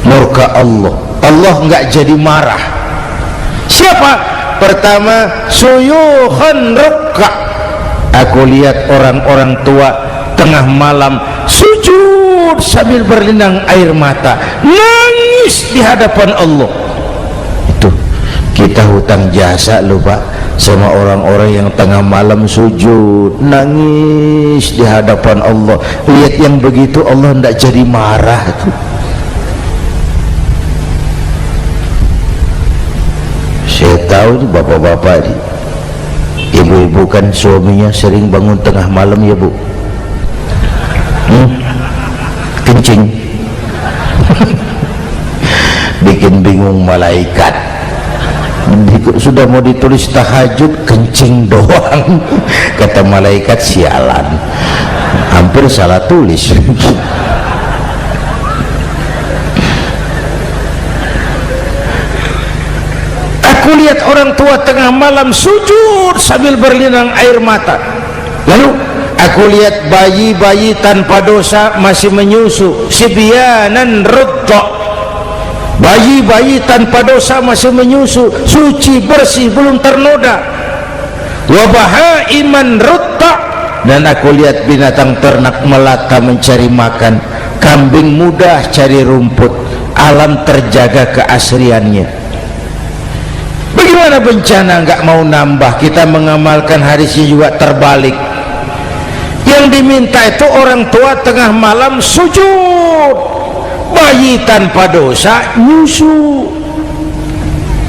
murka Allah. Allah enggak jadi marah. Siapa? Pertama, suyukhan rukka. Aku lihat orang-orang tua tengah malam sujud sambil berlinang air mata, nangis di hadapan Allah. Itu kita hutang jasa loh, Pak, sama orang-orang yang tengah malam sujud nangis di hadapan Allah. Lihat yang begitu Allah tidak jadi marah tuh. Saya tahu nih bapak-bapak nih, ibu-ibu kan suaminya sering bangun tengah malam ya, Bu, kencing bikin bingung malaikat. Sudah mau ditulis tahajud, kencing doang. Kata malaikat, sialan, hampir salah tulis. Aku lihat orang tua tengah malam sujud sambil berlinang air mata. Lalu aku lihat bayi-bayi tanpa dosa masih menyusu, sibyanan rudda. Bayi-bayi tanpa dosa masih menyusu, suci bersih, belum ternoda. Wa bahaiman rudda. Dan aku lihat binatang ternak melata mencari makan, kambing mudah cari rumput, alam terjaga keasriannya. Bagaimana bencana nggak mau nambah, kita mengamalkan hadisnya juga terbalik. Yang diminta itu orang tua tengah malam sujud, bayi tanpa dosa nyusu.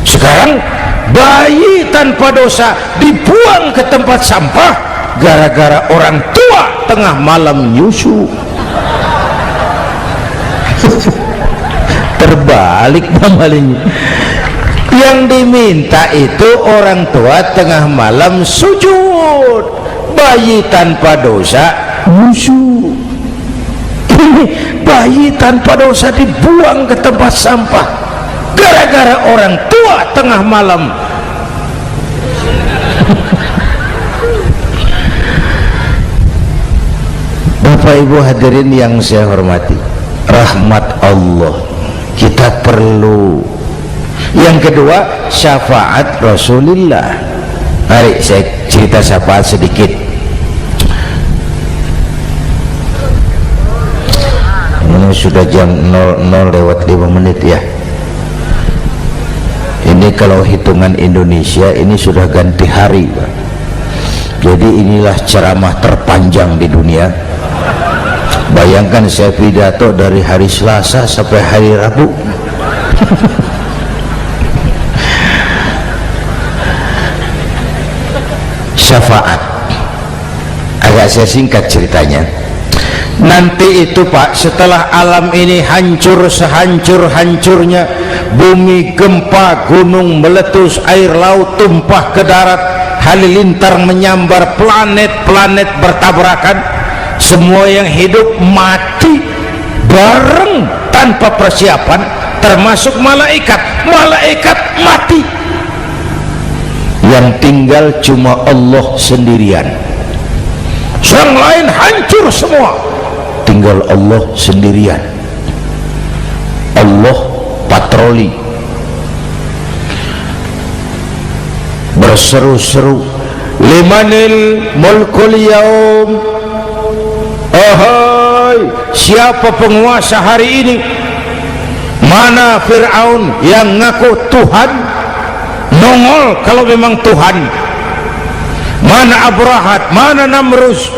Sekarang bayi tanpa dosa dibuang ke tempat sampah gara-gara orang tua tengah malam nyusu. Terbalik amalannya. Yang diminta itu orang tua tengah malam sujud, bayi tanpa dosa nyusu. Ini bayi tanpa dosa dibuang ke tempat sampah gara-gara orang tua tengah malam. Bapak Ibu hadirin yang saya hormati, rahmat Allah kita perlu. Yang kedua, syafaat Rasulullah. Mari saya cerita syafaat sedikit. Ini sudah jam 00:05 ya. Ini kalau hitungan Indonesia ini sudah ganti hari, Pak. Jadi inilah ceramah terpanjang di dunia. Bayangkan saya pidato dari hari Selasa sampai hari Rabu. Syafaat agak saya singkat ceritanya. Nanti itu, Pak, setelah alam ini hancur sehancur-hancurnya, bumi gempa, gunung meletus, air laut tumpah ke darat, halilintar menyambar, planet-planet bertabrakan, semua yang hidup mati bareng tanpa persiapan, termasuk malaikat mati. Yang tinggal cuma Allah sendirian, yang lain hancur semua, tinggal Allah sendirian. Allah patroli berseru-seru, limanil mulkul yaum, ahai siapa penguasa hari ini? Mana Fir'aun yang ngaku Tuhan, nongol kalau memang Tuhan. Mana Abrahat, mana Namrus,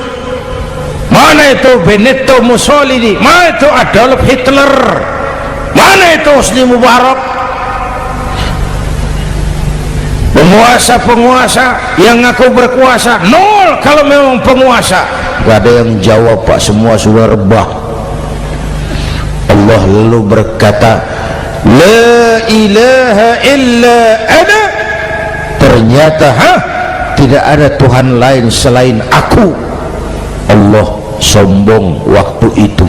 mana itu Benito Mussolini, mana itu Adolf Hitler, mana itu Hosni Mubarak? Penguasa-penguasa yang ngaku berkuasa, nol kalau memang penguasa. Gak ada yang jawab, Pak, semua sudah rebah. Allah lalu berkata, la ilaha illa ana. Ternyata tidak ada Tuhan lain selain aku. Allah sombong waktu itu.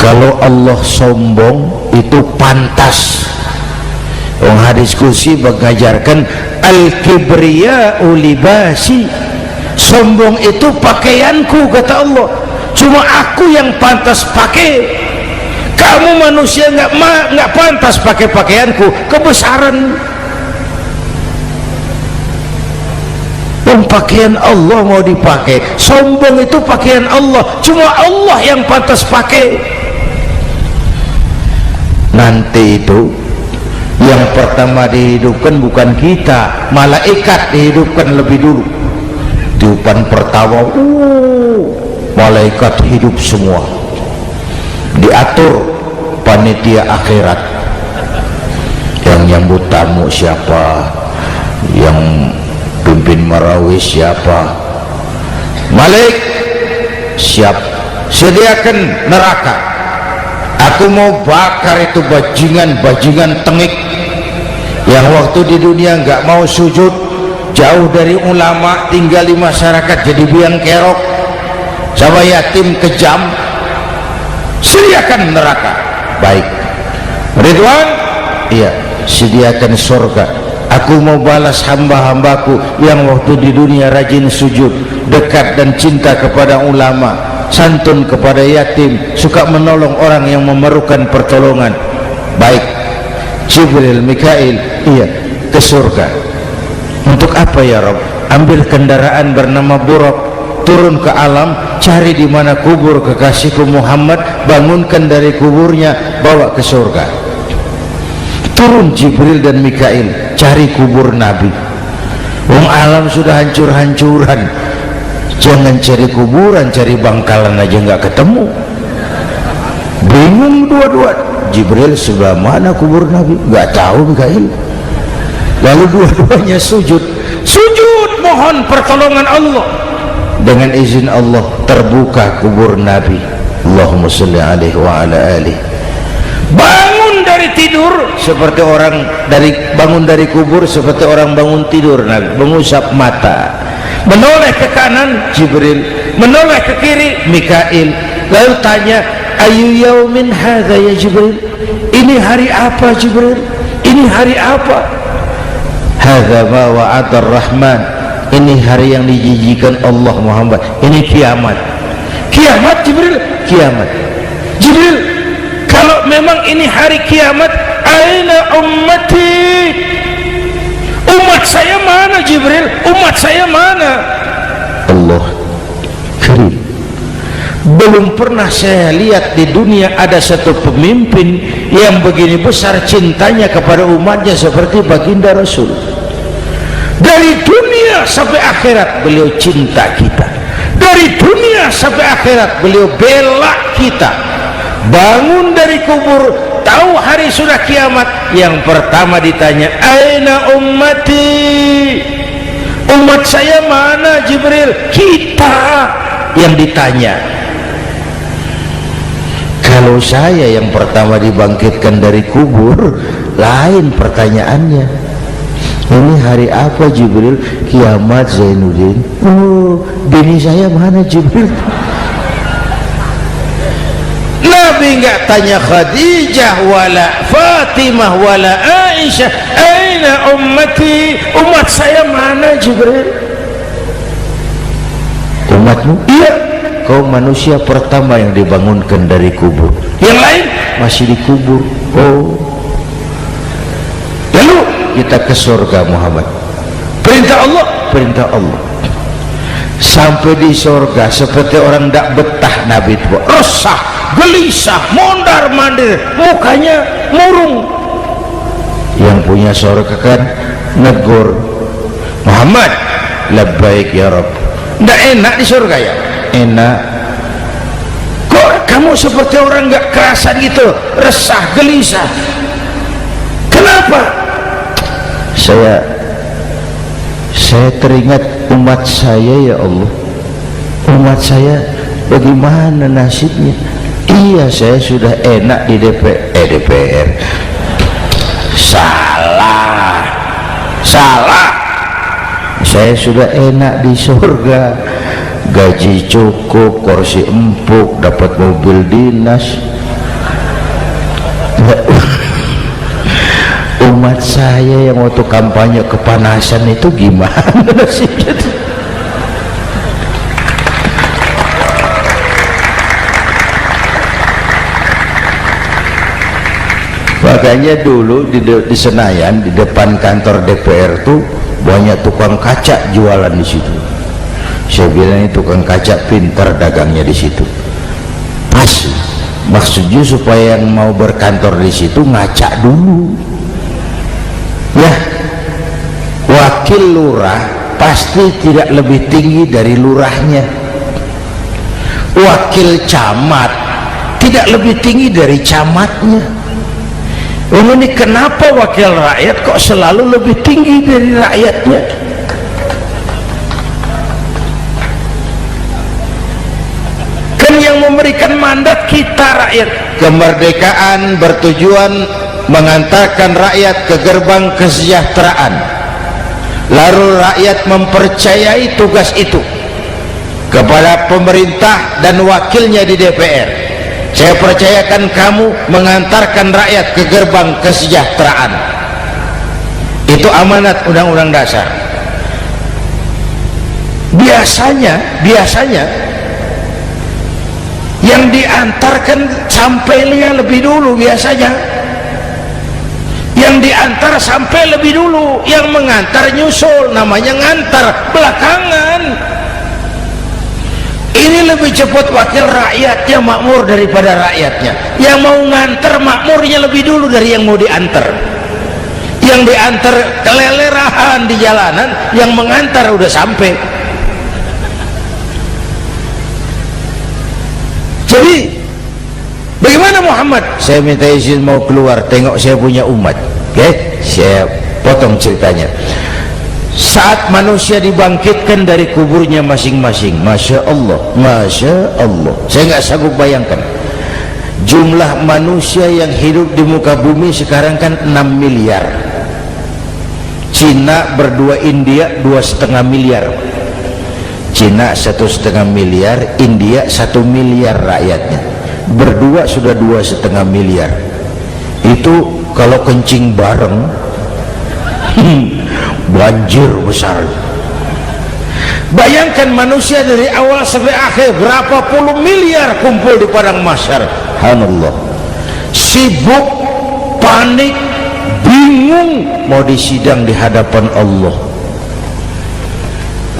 Kalau Allah sombong itu pantas. Hadis kursi mengajarkan al-kibriya'u libasi, sombong itu pakaianku, kata Allah. Cuma aku yang pantas pakai, kamu manusia nggak pantas pakai pakaianku. Kebesaran pakaian Allah mau dipakai, sombong itu pakaian Allah, cuma Allah yang pantas pakai. Nanti itu yang pertama dihidupkan bukan kita, malaikat dihidupkan lebih dulu. Tiupan pertama, malaikat hidup semua, diatur panitia akhirat. Yang nyambut tamu siapa, yang pimpin marawis siapa, Malik siap, sediakan neraka, aku mau bakar itu bajingan tengik yang waktu di dunia nggak mau sujud, jauh dari ulama, tinggal di masyarakat jadi biang kerok, sama yatim kejam. Sediakan neraka. Baik, Ridwan, iya, sediakan surga. Aku mau balas hamba-hambaku yang waktu di dunia rajin sujud, dekat dan cinta kepada ulama, santun kepada yatim, suka menolong orang yang memerlukan pertolongan. Baik, Jibril, Mikail, iya, ke surga. Untuk apa ya Rob? Ambil kendaraan bernama Buraq, turun ke alam, cari di mana kubur kekasihku Muhammad, bangunkan dari kuburnya, bawa ke surga. Turun Jibril dan Mikail, cari kubur Nabi. Wong alam sudah hancur-hancuran, jangan cari kuburan, cari bangkalan aja nggak ketemu. Bingung dua-dua. Jibril sebelah mana kubur Nabi? Nggak tahu Mikail. Lalu dua-duanya sujud mohon pertolongan Allah. Dengan izin Allah terbuka kubur Nabi. Allahumma sholli alaihi wa ala alihi. Bangun dari tidur seperti orang bangun dari kubur seperti orang bangun tidur, Nabi mengusap mata, menoleh ke kanan Jibril, menoleh ke kiri Mikail, lalu tanya, ayu yaumin hadza ya Jibril, ini hari apa Jibril, ini hari apa? Hadza ma wa'ada ar-Rahman, ini hari yang dijanjikan Allah Muhammad, ini kiamat. Kiamat Jibril, kiamat. Jibril, kalau memang ini hari kiamat, aina ummati, umat saya mana Jibril, umat saya mana? Allah karim, belum pernah saya lihat di dunia ada satu pemimpin yang begini besar cintanya kepada umatnya seperti baginda Rasul. Dari dunia sampai akhirat beliau cinta kita, dari dunia sampai akhirat beliau bela kita. Bangun dari kubur, tahu hari sudah kiamat, yang pertama ditanya, aina ummati, umat saya mana Jibril? Kita yang ditanya. Kalau saya yang pertama dibangkitkan dari kubur, lain pertanyaannya. Ini hari apa Jibril? Kiamat Zainuddin. Oh, bini saya mana Jibril? Nabi enggak tanya Khadijah wala Fatimah wala Aisyah, aina ummati, umat saya mana Jibril? Umatmu? Iya, kau manusia pertama yang dibangunkan dari kubur, yang lain masih dikubur. Oh, lalu kita ke surga Muhammad, perintah Allah, perintah Allah. Sampai di surga seperti orang tidak betah Nabi itu, resah, gelisah, mondar mandir, mukanya murung. Yang punya surga kan negur, Muhammad, labbaik ya Rabb. Tidak enak di surga ya? Enak. Kok kamu seperti orang nggak kerasan gitu, resah, gelisah? Kenapa? Saya teringat umat saya ya Allah. Umat saya bagaimana nasibnya? Iya, saya sudah enak di DPR. Salah. Saya sudah enak di surga, gaji cukup, kursi empuk, dapat mobil dinas. Umat saya yang waktu kampanye kepanasan itu gimana nasibnya? Makanya dulu di Senayan, di depan kantor DPR tuh banyak tukang kaca jualan di situ. Saya bilang ini tukang kaca pintar dagangnya di situ. Pas, maksudnya supaya yang mau berkantor di situ ngaca dulu. Ya, wakil lurah pasti tidak lebih tinggi dari lurahnya. Wakil camat tidak lebih tinggi dari camatnya. Ini kenapa wakil rakyat kok selalu lebih tinggi dari rakyatnya? Kan yang memberikan mandat kita rakyat. Kemerdekaan bertujuan mengantarkan rakyat ke gerbang kesejahteraan, lalu rakyat mempercayai tugas itu kepada pemerintah dan wakilnya di DPR. Saya percayakan kamu mengantarkan rakyat ke gerbang kesejahteraan. Itu amanat Undang-Undang Dasar. Biasanya yang diantarkan sampainya lebih dulu, biasanya yang diantar sampai lebih dulu, yang mengantar nyusul, namanya ngantar belakangan. Ini lebih cepat wakil rakyatnya makmur daripada rakyatnya. Yang mau ngantar makmurnya lebih dulu dari yang mau diantar. Yang diantar kelelerahan di jalanan, yang mengantar udah sampai. Jadi bagaimana Muhammad? Saya minta izin mau keluar, tengok saya punya umat. Oke, saya potong ceritanya. Saat manusia dibangkitkan dari kuburnya masing-masing, Masya Allah, Masya Allah, saya nggak sanggup bayangkan jumlah manusia yang hidup di muka bumi sekarang kan 6 miliar. Cina berdua India 2,5 miliar. Cina 1,5 miliar, India 1 miliar rakyatnya. Berdua sudah 2,5 miliar. Itu kalau kencing bareng banjir besar. Bayangkan manusia dari awal sampai akhir berapa puluh miliar kumpul di padang mahsyar. Subhanallah, sibuk, panik, bingung mau disidang di hadapan Allah.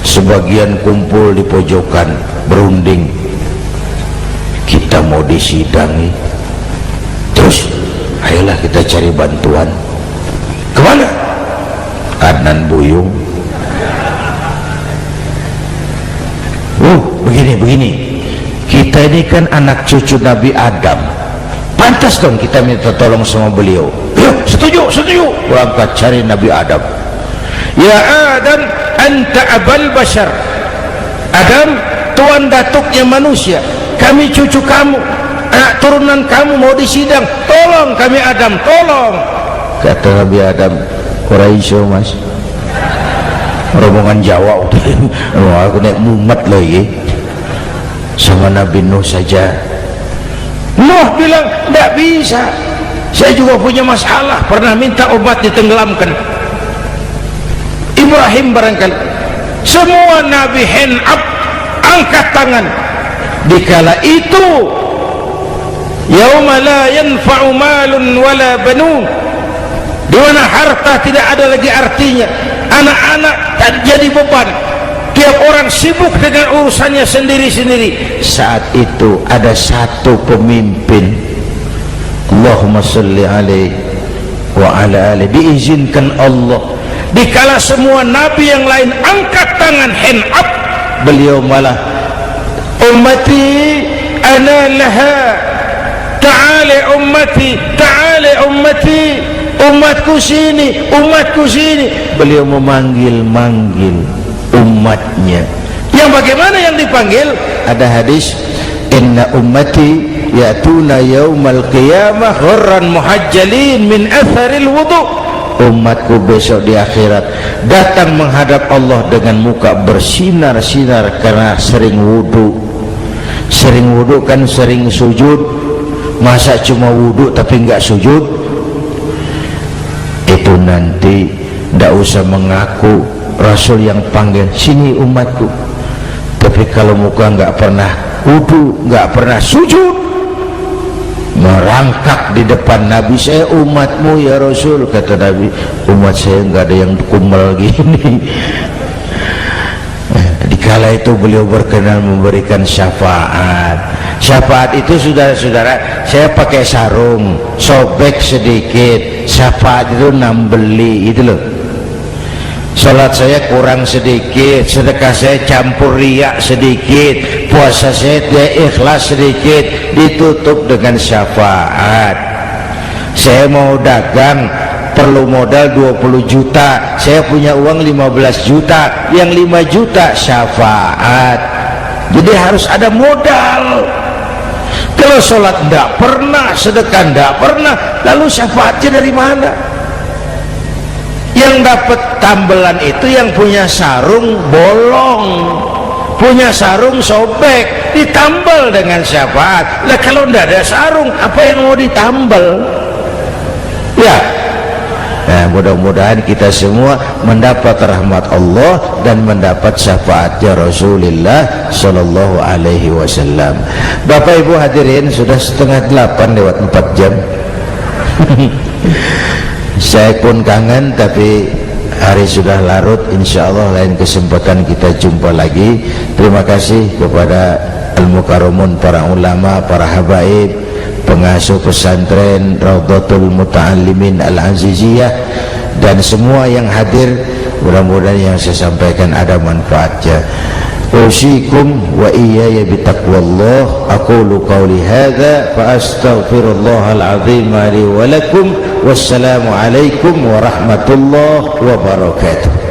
Sebagian kumpul di pojokan berunding, kita mau disidangi. Terus ayolah kita cari bantuan. Kemana? Adnan Buyung. Begini, kita ini kan anak cucu Nabi Adam, pantas dong kita minta tolong sama beliau. Ya, setuju. Berangkat cari Nabi Adam. Ya Adam, anta abal bashar. Adam, tuan datuknya manusia, kami cucu kamu, anak turunan kamu mau disidang, tolong kami Adam, tolong. Kata Nabi Adam, ora iso mas, rombongan Jawa aku naik mumet lagi sama Nabi Nuh saja. Nuh bilang tidak bisa, saya juga punya masalah, pernah minta obat ditenggelamkan. Ibrahim barangkali, semua Nabi hand up, angkat tangan. Dikala itu yauma la yanfa'u malun wala banun, di mana harta tidak ada lagi artinya, anak-anak tak jadi beban, tiap orang sibuk dengan urusannya sendiri-sendiri. Saat itu ada satu pemimpin, Allahumma salli alaihi wa ala alihi, diizinkan Allah. Dikala semua nabi yang lain angkat tangan hand up, beliau malah ummati ana laha, ta'ala ummati, ta'ala ummati, umatku sini, umatku sini. Beliau memanggil-manggil umatnya. Yang bagaimana yang dipanggil? Ada hadis, inna ummati ya'tuna yaumal qiyamah ghurran muhajjalin min atharil wudu. Umatku besok di akhirat datang menghadap Allah dengan muka bersinar-sinar karena sering wudu. Sering wudu kan sering sujud, masa cuma wudu tapi enggak sujud? Itu nanti enggak usah mengaku Rasul yang panggil, sini umatku, tapi kalau muka enggak pernah wudu, enggak pernah sujud, merangkak di depan Nabi, saya umatmu ya Rasul. Kata Nabi, umat saya enggak ada yang kumel gini. Dikala itu beliau berkenan memberikan syafaat. Syafaat itu saudara-saudara, saya pakai sarung, sobek sedikit, syafaat itu nambeli itu loh. Salat saya kurang sedikit, sedekah saya campur riak sedikit, puasa saya tidak ikhlas sedikit, ditutup dengan syafaat. Saya mau dagang, perlu modal 20 juta, saya punya uang 15 juta, yang 5 juta syafaat. Jadi harus ada modal. Kalau sholat tidak pernah, sedekah tidak pernah, lalu syafaatnya dari mana? Yang dapat tambelan itu yang punya sarung bolong, punya sarung sobek, ditambal dengan syafaat. Lah kalau tidak ada sarung, apa yang mau ditambal? Ya. Nah, mudah-mudahan kita semua mendapat rahmat Allah dan mendapat syafaatnya Rasulullah Sallallahu Alaihi Wasallam. Bapak Ibu hadirin, sudah 7:30 lewat 4 jam. Saya pun kangen, tapi hari sudah larut. Insya Allah lain kesempatan kita jumpa lagi. Terima kasih kepada Al-Mukarramun, para ulama, para habaib, pengasuh pesantren Raudhatul Muta'allimin Al-Aziziyah, dan semua yang hadir. Mudah-mudahan yang saya sampaikan ada manfaatnya. Usikum wa iyaya bitaqwallah. Aqulu qawli hadza fa astaghfirullahal azim li wa lakum. Wassalamu alaikum warahmatullahi wabarakatuh.